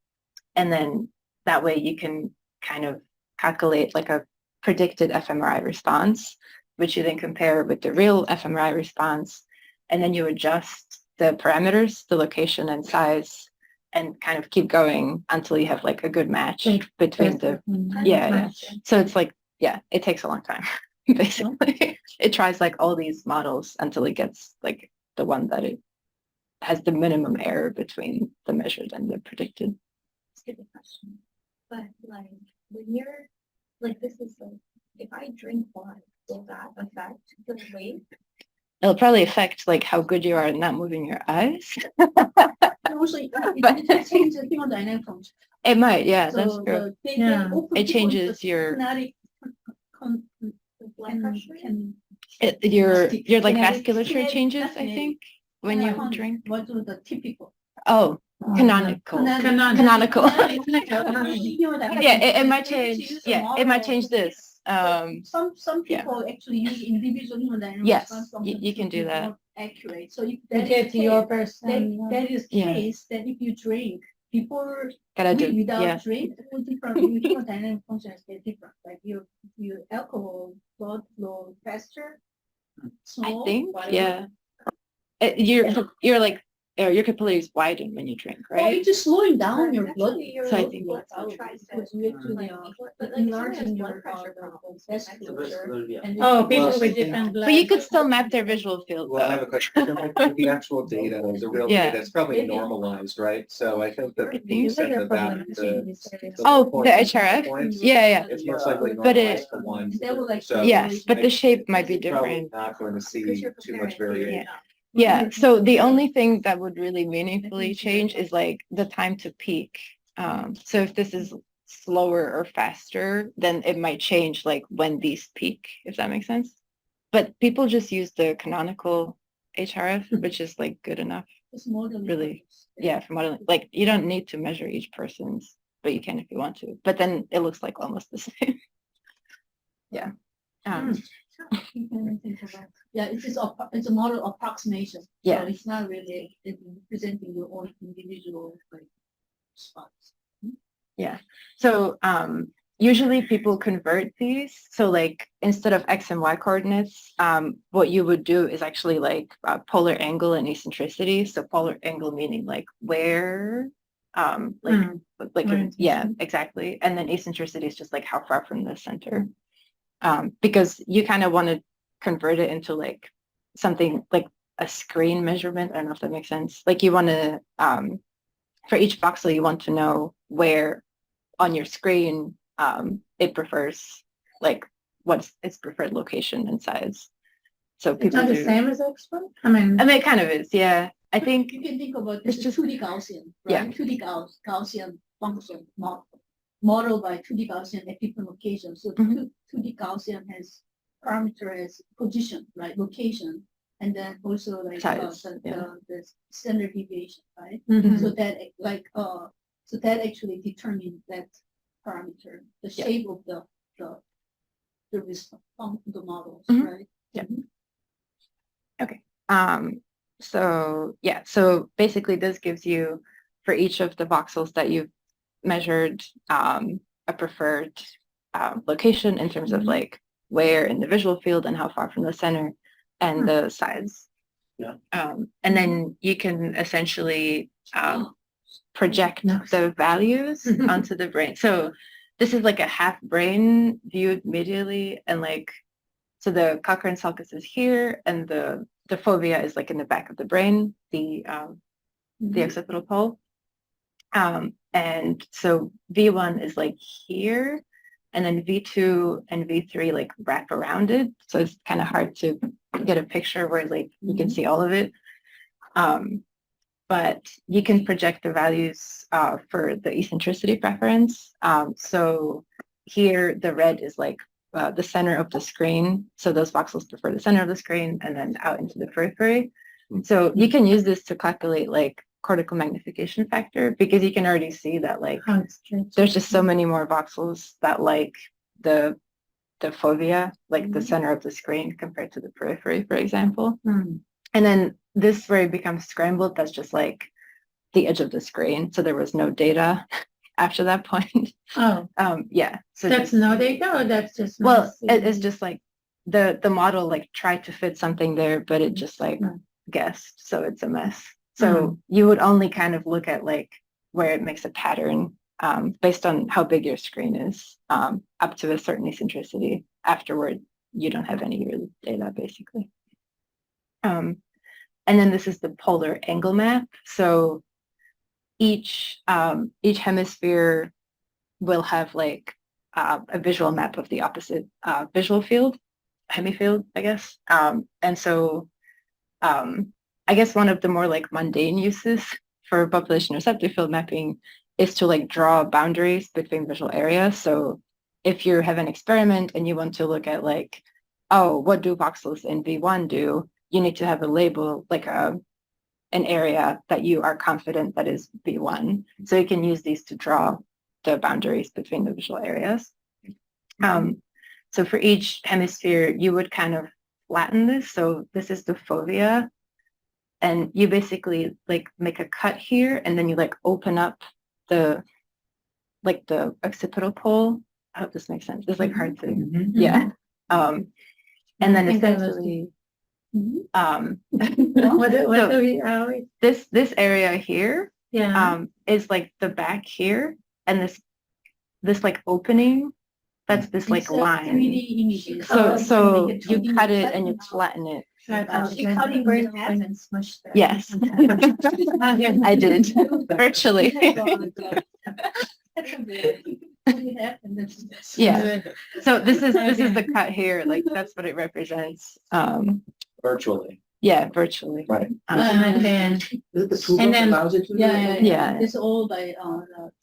then that way you can kind of calculate like a predicted fMRI response, which you then compare with the real fMRI response. And then you adjust the parameters, the location and size, and kind of keep going until you have like a good match between the, yeah. So it's like, yeah, it takes a long time, basically. It tries like all these models until it gets like the one that it has the minimum error between the measured and the predicted. That's a good question. But like when you're like this is like if I drink wine, will that affect the weight? It'll probably affect like how good you are at not moving your eyes. Also, it changes the hemodynamic function. It might, yeah, So that's true. they It changes your kinetic Blood pressure? your like kinetic- vasculature kinetic- changes, not I kinetic, think, when you canonic. drink. What is the typical? Oh, canonical. Canonical. Yeah, it might change. Yeah, it might change this. Some people actually use individual hemodynamic Yes, response from you can do be that. more accurate. So if To that get is to your case, person. that is Yeah. case, then if you drink before Gotta do, without yeah. drink, it will different. Your hemodynamic function is very different. Like your alcohol blood flow faster. I Slow, think, whatever. yeah. You're like, your capillaries widen when you drink, Well, right? it's just slowing down your blood. Actually, your So I think blood flow tries to because you actually like, are but like if someone has enlarging blood your pressure problems, vasculature. And Oh, it- people Well, with different blood. But you could still map their visual field. Well, I have a Though. question. The actual data, the real Yeah. data, it's probably Maybe. normalized, right? So I think that I think you These are said your that problems in this area. Oh, point- the HRF? points, Yeah, yeah. It's most likely But normalized to one. That will like. So Yes, but the I- shape might be you're probably different. not going to see Because you're too much comparing. variation. Yeah, so the only thing that would really meaningfully change is like the time to peak. So if this is slower or faster, then it might change like when these peak, if that makes sense. But people just use the canonical HRF, which is like good enough. It's more than. Really. Yeah, for modeling. Like you don't need to measure each person's, but you can if you want to. But then it looks like almost the same. Yeah. Yeah, it's a model approximation. Yeah. So it's not really presenting your own individual like spots. So usually people convert these. So like instead of X and Y coordinates, what you would do is actually like polar angle and eccentricity. So polar angle meaning like where, yeah, exactly. And then eccentricity is just like how far from the center. Because you kind of want to convert it into like something like a screen measurement. I don't know if that makes sense. Like you want to, for each voxel, you want to know where on your screen it prefers, like what's its preferred location and size. So It's people not the do. same as X1? I mean, It kind of is, yeah. I think You can think about It's this just- 2D Gaussian, Yeah. right? 2D Gaussian function model by 2D Gaussian at different locations. So 2D Gaussian has parameter as position, right, location, and then also like Size, the standard deviation, right? Mhm. So that so that actually determines that parameter, the shape of the response, the models, right? Yeah. Okay. So basically this gives you, for each of the voxels that you've measured, a preferred location in terms of like where in the visual field and how far from the center and the size. Yeah. And then you can essentially project the values onto the brain. So this is like a half brain viewed medially, and like, so the Cochrane sulcus is here, and the fovea is like in the back of the brain, the occipital pole. And so V1 is like here, and then V2 and V3 like wrap around it. So it's kind of hard to get a picture where like you can see all of it. But you can project the values for the eccentricity preference. So here the red is like the center of the screen. So those voxels prefer the center of the screen and then out into the periphery. So you can use this to calculate like cortical magnification factor, because you can already see that like there's just so many more voxels that like the fovea, like the center of the screen compared to the periphery, for example. And then this where it becomes scrambled, that's just like the edge of the screen. So there was no data after that point. Oh, yeah. So that's no data, or that's just well, it's just like the model like tried to fit something there, but it just like guessed. So it's a mess. So you would only kind of look at like where it makes a pattern based on how big your screen is up to a certain eccentricity. Afterward, you don't have any real data basically. And then this is the polar angle map. So each hemisphere will have like a visual map of the opposite visual field, hemifield, I guess. And so I guess one of the more like mundane uses for population receptor field mapping is to like draw boundaries between visual areas. So if you have an experiment and you want to look at like, oh, what do voxels in V1 do? You need to have a label, like an area that you are confident that is V1. So you can use these to draw the boundaries between the visual areas. So for each hemisphere, you would kind of flatten this. So this is the fovea. And you basically like make a cut here, and then you like open up the occipital pole. I hope this makes sense. It's like hard to, yeah. And then essentially, this area here is like the back here, and this like opening, that's this like line. 3D imaging. So you cut it and you flatten it. You cut it where it has and smush that. Yes, I did virtually. Yeah. So this is the cut here. Like that's what it represents. Virtually. Yeah, virtually. Right. And then allows it to do that? Yeah. It's all by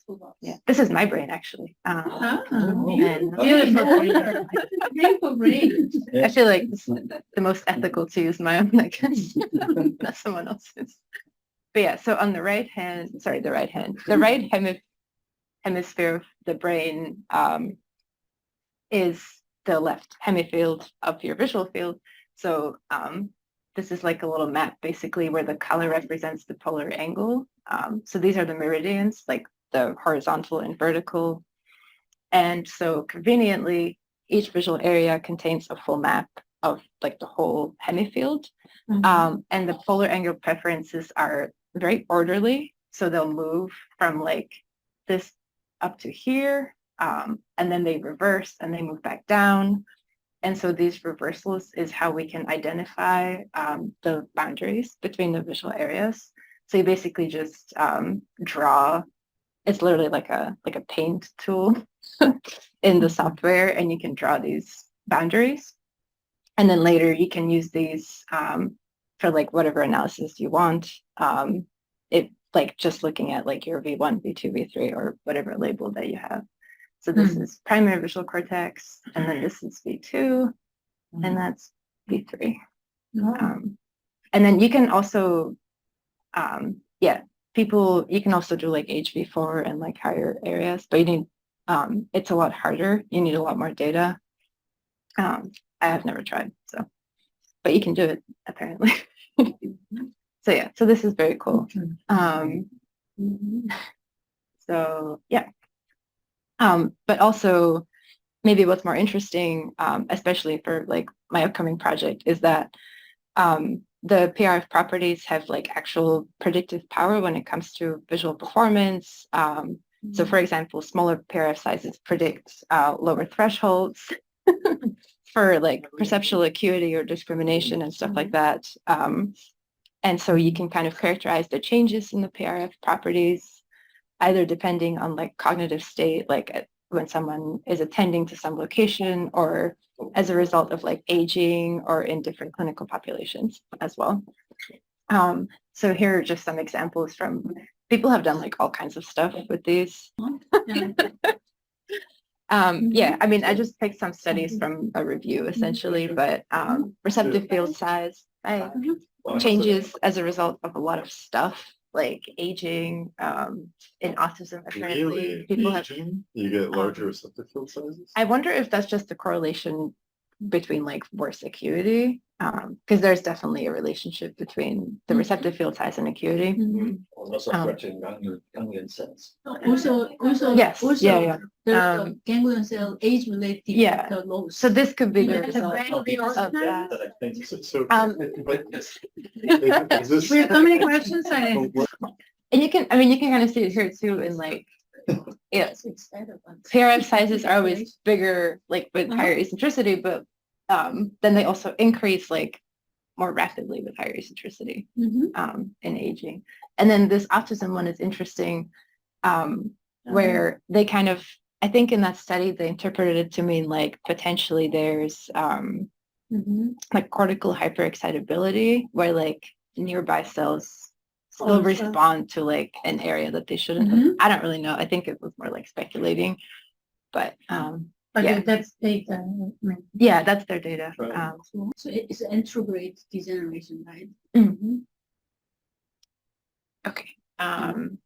toolbox. Yeah. This is my brain actually. And Beautiful brain. I feel like it's the most ethical to use my own, I guess, not someone else's. But yeah, so on the right hemisphere of the brain is the left hemifield of your visual field. So this is like a little map basically where the color represents the polar angle. So these are the meridians, like the horizontal and vertical. And so conveniently, each visual area contains a full map of like the whole hemifield. And the polar angle preferences are very orderly. So they'll move from like this up to here, and then they reverse and they move back down. And so these reversals is how we can identify the boundaries between the visual areas. So you basically just draw. It's literally like a paint tool in the software, and you can draw these boundaries. And then later you can use these for like whatever analysis you want. like just looking at like your V1, V2, V3, or whatever label that you have. So this is primary visual cortex, and then this is V2, and that's V3. And then you can also, you can also do like HV4 and like higher areas, but you need, it's a lot harder. You need a lot more data. I have never tried, so, but you can do it apparently. So yeah, so this is very cool. So yeah, but also maybe what's more interesting, especially for like my upcoming project, is that the PRF properties have like actual predictive power when it comes to visual performance. So for example, smaller PRF sizes predict lower thresholds for like perceptual acuity or discrimination and stuff like that. And so you can kind of characterize the changes in the PRF properties, either depending on like cognitive state, like when someone is attending to some location, or as a result of like aging, or in different clinical populations as well. So here are just some examples from, people have done like all kinds of stuff with these. Yeah, I mean, I just picked some studies from a review essentially, but receptive field size changes as a result of a lot of stuff, like aging, in autism apparently. Really? People have, you get larger receptive field sizes? I wonder if that's just a correlation between like worse acuity, because there's definitely a relationship between the receptive field size and acuity. Also stretching ganglion cells. Also, Yes, also, yeah. the ganglion cell age-related Yeah. the loss. So this could be Yeah, the the result brain of will be that. That explains it. So, is this, We have so many questions. And you can, I mean, you can kind of see it here too in like, yeah, PRF sizes are always bigger, like with higher eccentricity, but then they also increase like more rapidly with higher eccentricity in aging. And then this autism one is interesting, where they kind of, I think in that study, they interpreted it to mean like potentially there's like cortical hyperexcitability, where like nearby cells still respond to like an area that they shouldn't have. I don't really know. I think it was more like speculating, but yeah. That's data. Yeah, that's their data. Right. So it's anterograde degeneration, right? Okay. And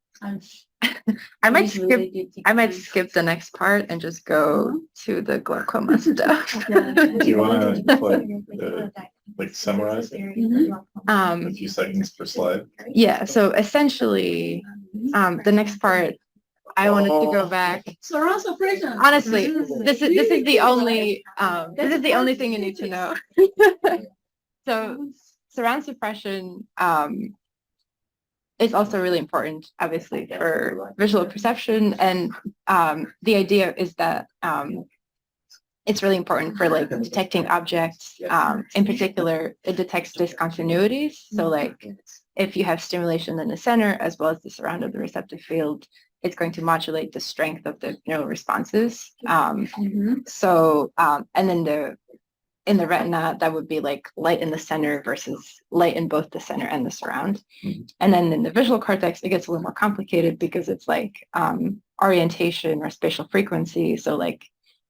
I might skip age-related skip the next part and just go to the glaucoma stuff. do you want to like summarize it? A few seconds per slide. Yeah, so essentially, the next part, I wanted to go back. Surround suppression. Honestly, this is the only thing you need to know. So surround suppression is also really important, obviously, for visual perception, and the idea is that it's really important for like detecting objects. In particular, it detects discontinuities. So like if you have stimulation in the center as well as the surround of the receptive field, it's going to modulate the strength of the neural responses. So and then in the retina, that would be like light in the center versus light in both the center and the surround. And then in the visual cortex, it gets a little more complicated because it's like orientation or spatial frequency. So like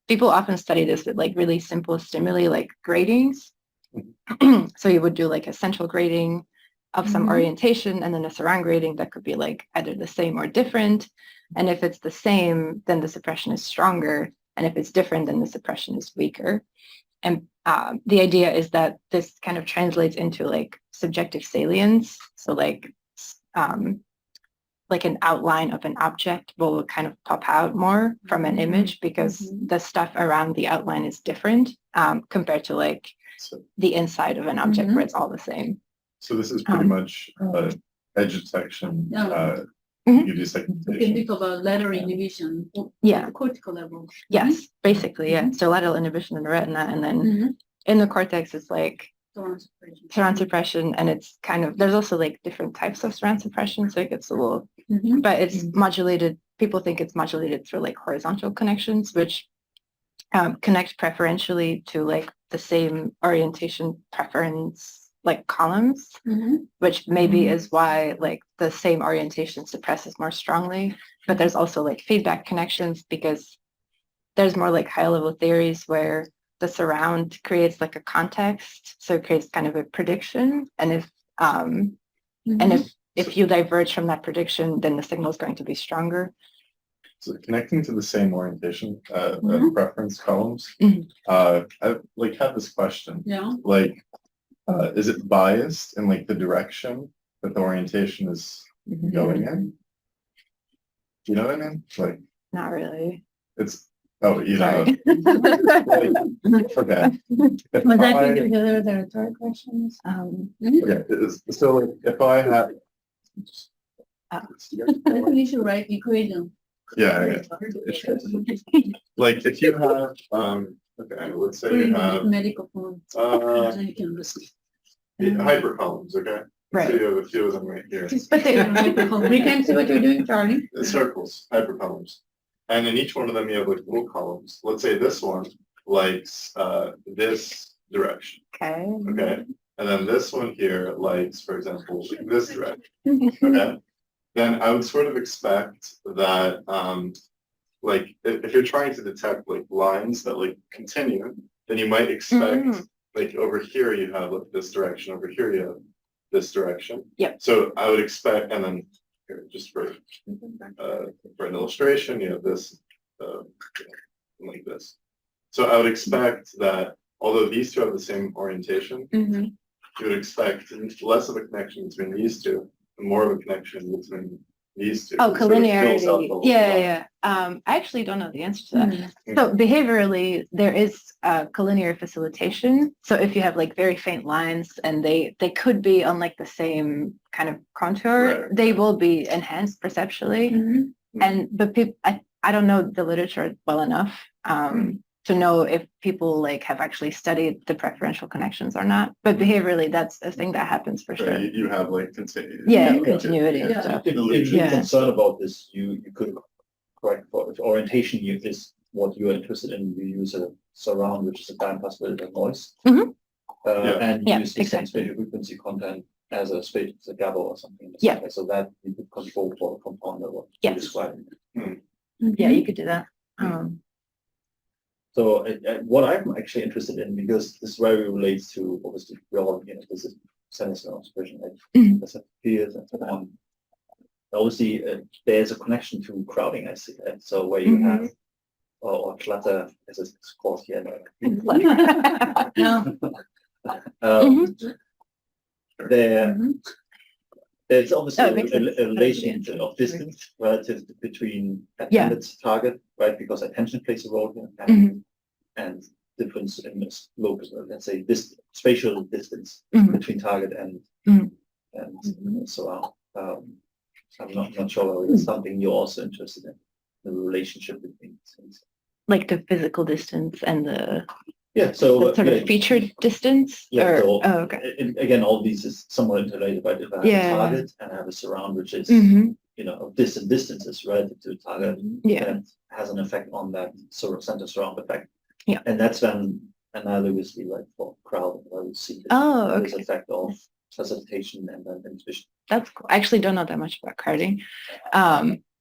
people often study this with like really simple stimuli like gratings. So you would do like a central grating of some orientation, and then a surround grating that could be like either the same or different. And if it's the same, then the suppression is stronger. And if it's different, then the suppression is weaker. And the idea is that this kind of translates into like subjective salience. So like an outline of an object will kind of pop out more from an image because the stuff around the outline is different compared to like the inside of an object where it's all the same. So this is pretty much edge detection, UV segmentation. You can think about lateral inhibition. Yeah. Cortical level. Yes, basically, yeah. So lateral inhibition in the retina, and then in the cortex, it's like surround suppression, and it's kind of, there's also like different types of surround suppression, so it gets a little, but it's modulated, people think it's modulated through like horizontal connections, which connect preferentially to like the same orientation preference, like columns, which maybe is why like the same orientation suppresses more strongly. But there's also like feedback connections because there's more like high level theories where the surround creates like a context, so it creates kind of a prediction, and if you diverge from that prediction, then the signal is going to be stronger. So connecting to the same orientation, preference columns, I like had this question. Yeah. Like, is it biased in like the direction that the orientation is going in? Do you know what I mean? Like, Not really. it's you know. Sorry. Okay. If Was that I- together the rhetoric questions? Okay, so like if I had. I think you should write equation. Yeah. Like if you have okay, let's say you have Medical form. Then you can listen. hypercolumns, okay? Right. So you have a few of them right here. But they, We can see what you're doing, Charlie. Circles, hypercolumns. And in each one of them you have like little columns. Let's say this one likes this direction. okay. Okay. And then this one here likes, for example, this direction. Okay. Then I would sort of expect that like if you're trying to detect like lines that like continue, then you might expect like over here you have like this direction, over here you have this direction. Yep. So I would expect, and then here, just for an illustration, you have this like this. So I would expect that although these two have the same orientation, you would expect less of a connection between these two and more of a connection between these two. Oh, It sort of fills out collinearity. the whole Yeah. block. I actually don't know the answer to that. So behaviorally, there is collinear facilitation. So if you have like very faint lines and they could be on like the same kind of contour, Right. they will be enhanced perceptually. But I don't know the literature well enough to know if people like have actually studied the preferential connections or not. But behaviorally, that's a thing that happens for sure. Right, you have like continuity. Continuity and stuff. If you're Yeah. concerned about this, you could correct for if orientation is what you are interested in. You use a surround, which is a bandpass with a noise, and Yeah, use the same exactly. spatial frequency content as a space, a gabble or something. Yeah. So that you could control for a compounder. What Yes. you described. Yeah, you could do that. So what I'm actually interested in, because this very relates to obviously we all this is sensor observation, right? That's a peers and so on. Obviously, there's a connection to crowding. I see that. So where you have or clutter, as it's called here. There's obviously a relation of distance relative between attended target, right? Because attention plays a role here, and difference in this locus, let's say this spatial distance between target and surround. I'm not sure whether it's something you're also interested in, the relationship between things. Like the physical distance and the so sort of featured distance. Yeah, so okay. Again, all these is somewhat interrelated, right? If I have a target and I have a surround, which is of distant distances relative to the target, that has an effect on that sort of center surround effect. Yeah, and that's when analogously, like for crowd, where we see this effect of facilitation and then inhibition. That's cool. I actually don't know that much about crowding,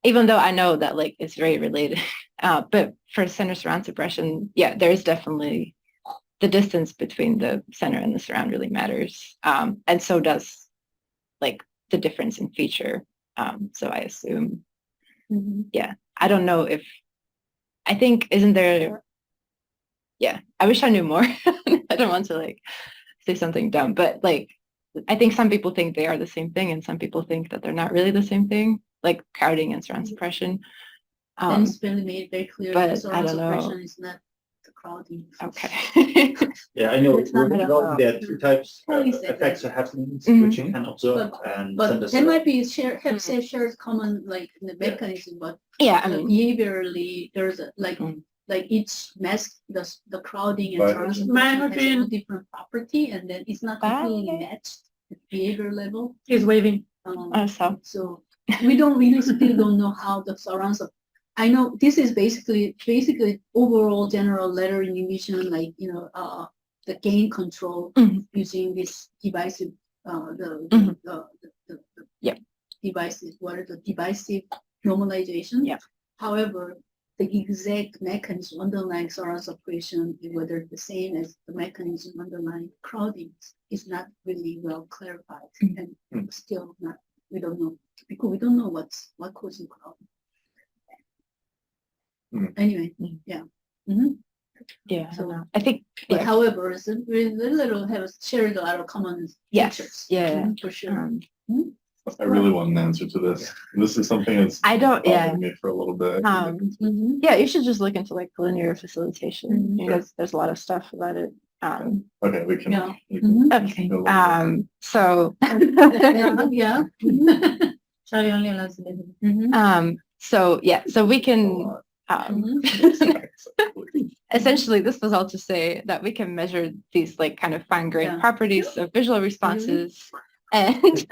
even though I know that like it's very related. But for center surround suppression, there is definitely the distance between the center and the surround really matters, and so does like the difference in feature. So I assume, I don't know if I think isn't there. Yeah, I wish I knew more. I don't want to like say something dumb, but like I think some people think they are the same thing, and some people think that they're not really the same thing, like crowding and surround suppression. And it's been made very clear but that surround I don't know. suppression is not the crowding. Okay. Yeah, I know. It's not at all. There are two types of effects that happen, which you can observe, and But there might be shared common like the mechanism, but I mean, behaviorally there's a like each mask, the crowding and surround suppression has a different property, and then it's not completely matched at behavior level. He's waving. So we still don't know how the surrounds of. I know this is basically overall general letter inhibition, like the gain control Mhm. using this divisive, Mhm. the Yep. devices, what are the divisive normalization? Yep. However, the exact mechanism underlying Sara suppression, whether the same as the mechanism underlying crowding, is not really well clarified, Mhm. and still not. We don't know because we don't know what causing crowding. Anyway, Mhm. yeah. Mhm. Yeah. So, I think. But Yeah. however, we little have shared a lot of common Yes. features. Yeah. For sure. I really want an answer to this. This is something that's I don't. Yeah. bothering me for a little bit. Mhm. Yeah. You should just look into like linear facilitation Mhm. because there's a lot of stuff about it. Okay, we can. Yeah. we can- Okay. go over So. Yeah. Charlie only allows to live. So yeah. So we can. Mhm. Essentially, this was all to say that we can measure these like kind of fine-grained Yeah. properties of visual responses, and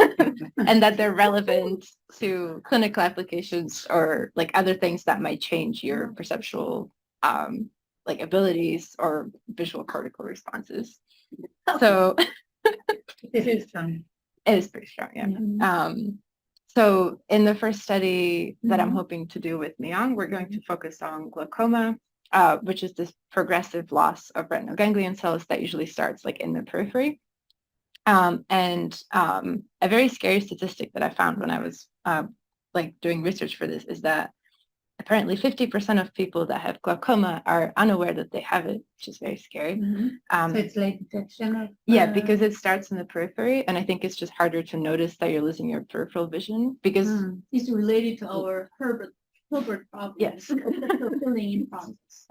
and that they're relevant to clinical applications or like other things that might change your perceptual like abilities or visual cortical responses. So This is fun. it is pretty strong, yeah. So in the first study that I'm hoping to do with Myung, we're going to focus on glaucoma, which is this progressive loss of retinal ganglion cells that usually starts like in the periphery. And a very scary statistic that I found when I was like doing research for this is that apparently 50% of people that have glaucoma are unaware that they have it, which is very scary. So it's late detection of. Yeah, because it starts in the periphery, and I think it's just harder to notice that you're losing your peripheral vision because It's related to our Herbert problem. Yes. The filling in process.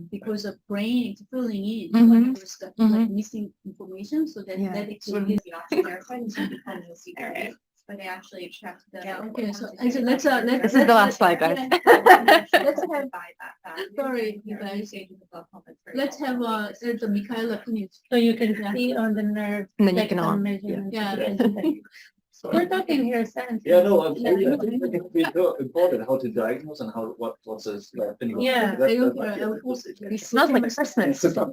Because the brain is filling in Mhm. whatever stuff like Mhm. missing information, so that Yeah. that explains. Alright. But they actually checked the. Okay, so let's. let's This is the last slide, guys. Let's have. Sorry, you guys. Let's have the Michaela finish. So you can see on the nerve. And then you like can the all- measurements. Yeah. We're talking here sense. Yeah, no, I think it's important how to diagnose and how, what's this, thing. Yeah. It smells like Christmas. Oh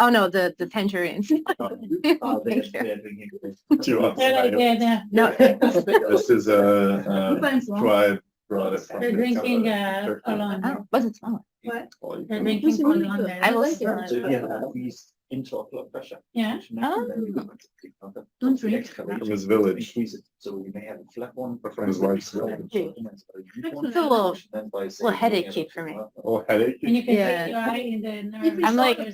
no, the tangerines. Do you want They're to like, say? yeah, No, This is Tribe brought it from. they're drinking Turkey. cologne. oh, wasn't smelling. What? They're drinking cologne there. I will like smell it. So it. you have increased intraocular pressure. Yeah. which may- Oh. Don't drink. From his village. Increase it, so you may have a flat one. Or from his wife's village. It's a little headachy for me. Oh, headache. And you can Yeah. see your eye in the nerve.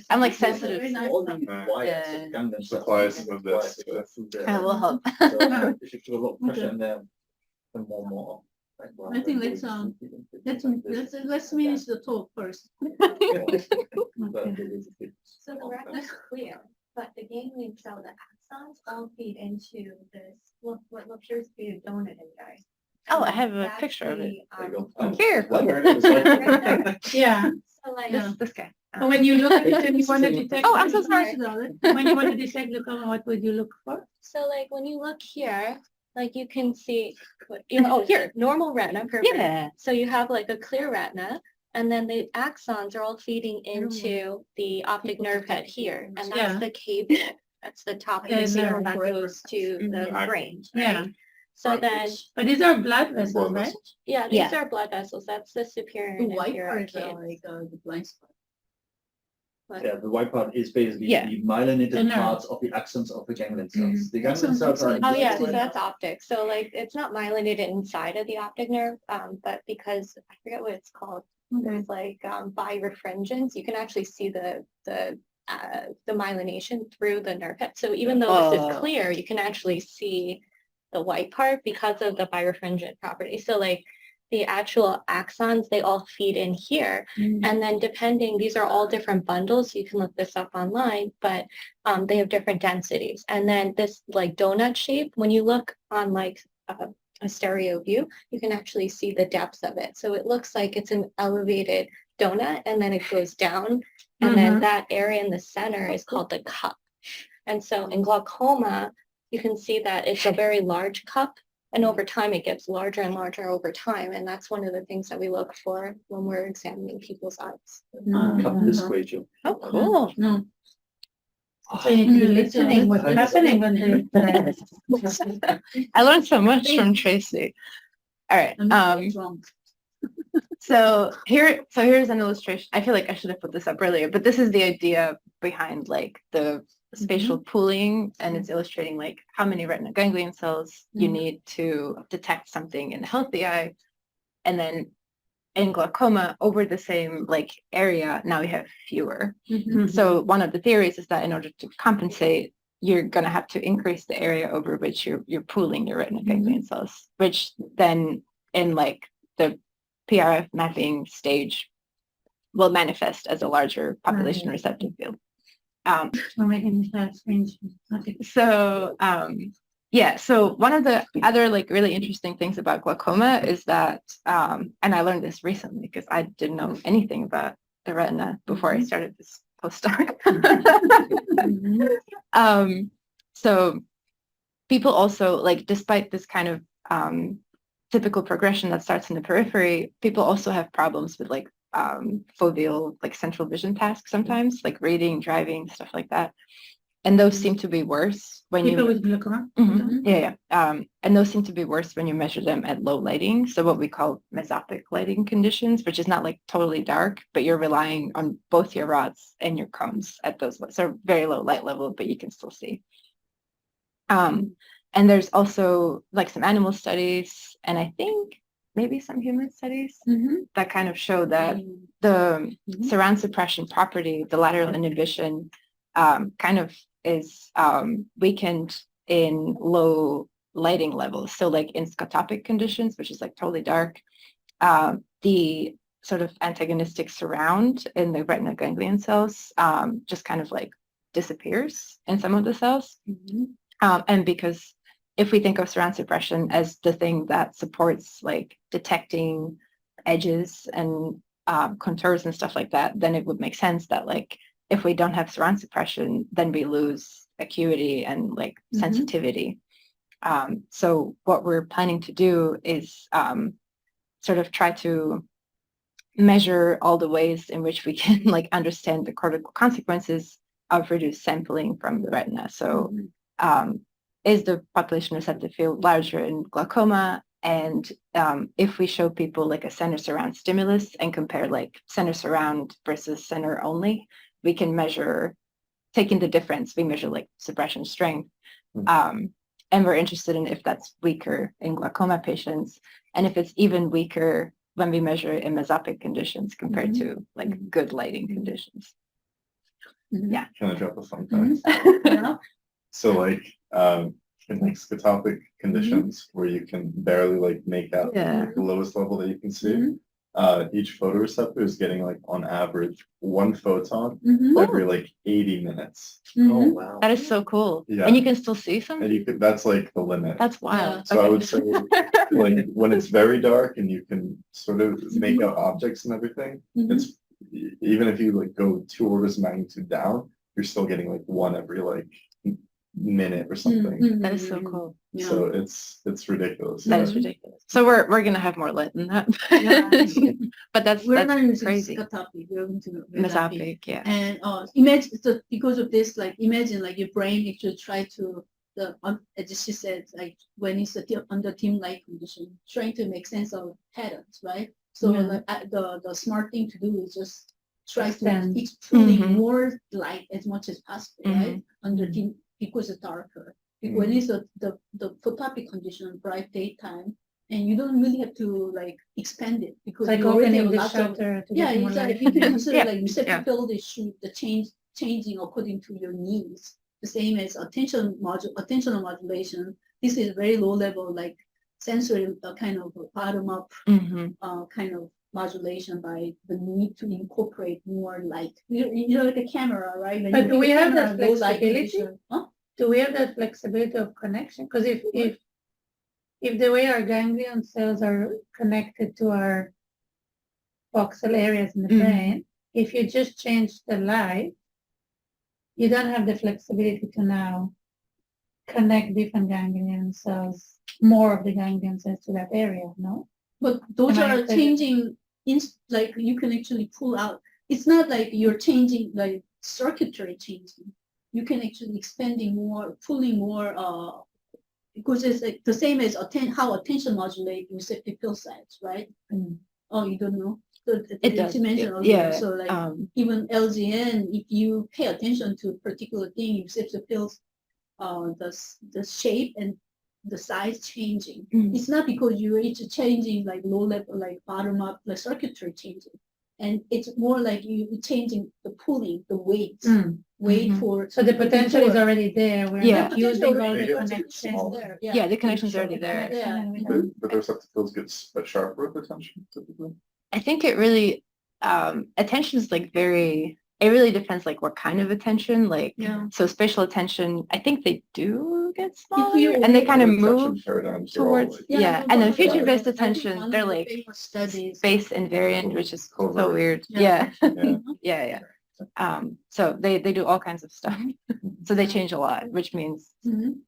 I'm like sensitive. Very nice. All the wires, Yeah. ganglion cells, Supplies of this, Kind of will help. So if you feel a lot of pressure in there, then more. I think let's finish the talk first. So the retina is clear, but the ganglion cell, the axons all feed into this, what appears to be a donut in there. Oh, I have a That's picture of it. the, Here. Yeah. So like, This guy. So when you look at it and you want to detect. Oh, I'm so sorry. When you want to detect glaucoma, what would you look for? so like when you look here, like you can see, oh, here, normal retina, perfect. Yeah. So you have like a clear retina, and then the axons are all feeding into the optic nerve head here, and that's Yeah. the cable. That's the top of Yeah, the signal nerve. that goes to the Mhm. brain. Yeah. Right? So then, But these are blood vessels, right? yeah, these Yeah. are blood vessels. That's the superior The and white inferior part is arcade. like the blind spot. Yeah, the white part is basically Yeah. the myelinated The nerve. parts of the axons of the ganglion cells. The ganglion Axons, cells are. Oh yeah, so Exactly. that's optic. So like it's not myelinated inside of the optic nerve, but because I forget what it's called, there's like birefringence. You can actually see the myelination through the nerve head. So even though this is Oh. clear, you can actually see the white part because of the birefringent property. So like the actual axons, they all feed in here. And then depending, these are all different bundles. You can look this up online, but they have different densities. And then this like donut shape, when you look on like a stereo view, you can actually see the depth of it. So it looks like it's an elevated donut and then it goes down. And then that area in the center is called the cup. And so in glaucoma, you can see that it's a very large cup And over time, it gets larger and larger over time. And that's one of the things that we look for when we're examining people's eyes. Cup disc ratio. Oh, cool. No. So you need to be listening what's happening when they. I learned so much from Tracy. All right. So here's an illustration. I feel like I should have put this up earlier, but this is the idea behind like the spatial pooling, and it's illustrating like how many retinal ganglion cells you need to detect something in a healthy eye, and then in glaucoma over the same like area now we have fewer. So one of the theories is that in order to compensate, you're going to have to increase the area over which you're pooling your retinal ganglion cells, which then in like the PRF mapping stage will manifest as a larger population receptive field. So yeah, so one of the other like really interesting things about glaucoma is that, and I learned this recently because I didn't know anything about the retina before I started this postdoc. So people also like, despite this kind of typical progression that starts in the periphery, people also have problems with like foveal, like central vision tasks sometimes, like reading, driving, stuff like that. And those seem to be worse when People you with glaucoma? yeah. And those seem to be worse when you measure them at low lighting. So what we call mesopic lighting conditions, which is not like totally dark, but you're relying on both your rods and your cones at those, so very low light level, but you can still see. And there's also like some animal studies, and I think maybe some human studies that kind of show that the surround suppression property, the lateral inhibition, kind of is weakened in low lighting levels. So like in scotopic conditions, which is like totally dark, the sort of antagonistic surround in the retinal ganglion cells just kind of like disappears in some of the cells. And because if we think of surround suppression as the thing that supports like detecting edges and contours and stuff like that, then it would make sense that like if we don't have surround suppression, then we lose acuity and like sensitivity. So what we're planning to do is sort of try to measure all the ways in which we can like understand the cortical consequences of reduced sampling from the retina. So is the population receptive field larger in glaucoma? And if we show people like a center surround stimulus and compare like center surround versus center only, we can measure, taking the difference, we measure like suppression strength. And we're interested in if that's weaker in glaucoma patients, and if it's even weaker when we measure in mesopic conditions compared to like good lighting conditions. Yeah. Can I drop a fun fact? So like in like scotopic conditions where you can barely like make out like, the lowest level that you can see, each photoreceptor is getting like on average 1 photon every like 80 minutes. Oh, wow. That is so cool. Yeah. And you can still see something? And you could, that's like the limit. That's wild. So I would say like when it's very dark and you can sort of make out objects and everything, it's even if you like go 2 orders of magnitude down, you're still getting like 1 every like minute or something. That is so cool. So it's ridiculous. That is ridiculous. So we're gonna have more light than that. But that's crazy. Scotopic, we're going to Mesopic, yeah. And imagine, so because of this, like imagine like your brain actually try to as she said, like when it's under dim light condition, trying to make sense of patterns, right? So like, the smart thing to do is just try to pulling more light as much as possible, right? Under dim, because it's darker. When it's the photopic condition, bright daytime, and you don't really have to like expand it because like you already have opening the lots of shutter. exactly. You can consider like receptive field is the changing according to your needs. The same as attentional modulation. This is very low level, like sensory kind of bottom up kind of modulation by the need to incorporate more light. You know, like a camera, right? When But do we have that low light flexibility? condition, Do we have that flexibility of connection? Because if the way our ganglion cells are connected to our voxel areas in the brain, if you just change the light, you don't have the flexibility to now connect different ganglion cells, more of the ganglion cells to that area, no? But those Am I are understanding? changing, like you can actually pull out. It's not like you're changing like circuitry changing. You can actually expanding more, pulling more, because it's like the same as how attention modulate receptive pill sites, right? Oh, you don't know? So It does. you mentioned earlier. Yeah. So like even LGN, if you pay attention to a particular thing, receptive pills, the shape and the size changing. It's not because you're changing like low level, like bottom up, like circuitry changing. And it's more like you changing the pulling, the weight, for. So the potential is already there. We're Yeah. not using all the Potential connections. there. Yeah, the connection's already there. But the receptive fields get a sharper with attention typically. I think it really, attention is like it really depends like what kind of attention, like, so spatial attention, I think they do get smaller and they kind of move towards, and then future-based attention, they're like space invariant, which is so weird. Yeah. Yeah. So they do all kinds of stuff. So they change a lot, which means,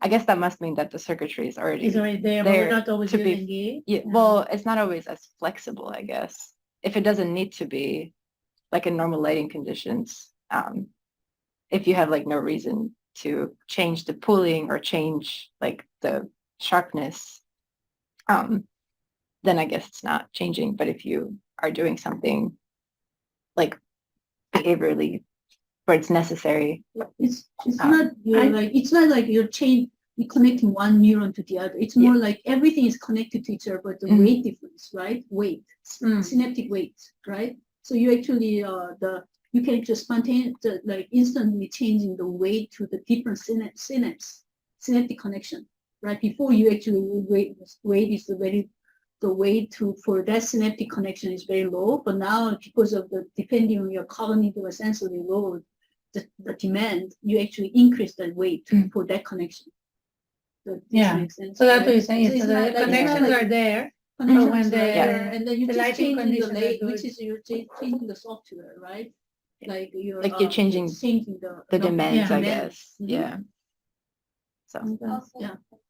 I guess that must mean that the circuitry is already there, but we're not always using it. Yeah, well, it's not always as flexible, I guess. If it doesn't need to be, like in normal lighting conditions, if you have like no reason to change the pooling or change like the sharpness, then I guess it's not changing. But if you are doing something like behaviorally where it's necessary, it's not like you're connecting one neuron to the other. It's more like everything is connected to each other, but the weight difference, right? Weight, synaptic weight, right? So you actually you can just like instantly changing the weight to the different synaptic connection, right? Before you actually weight is the weight for that synaptic connection is very low, but now because of depending on your cognitive or sensory load, the demand, you actually increase that weight for that connection. So so that's what you're saying. So the connections are there. When and then you the just changing the conditions which is you're changing the software, right? Like you're changing the the demands, I guess. Mhm. Yeah. So Also, Yeah.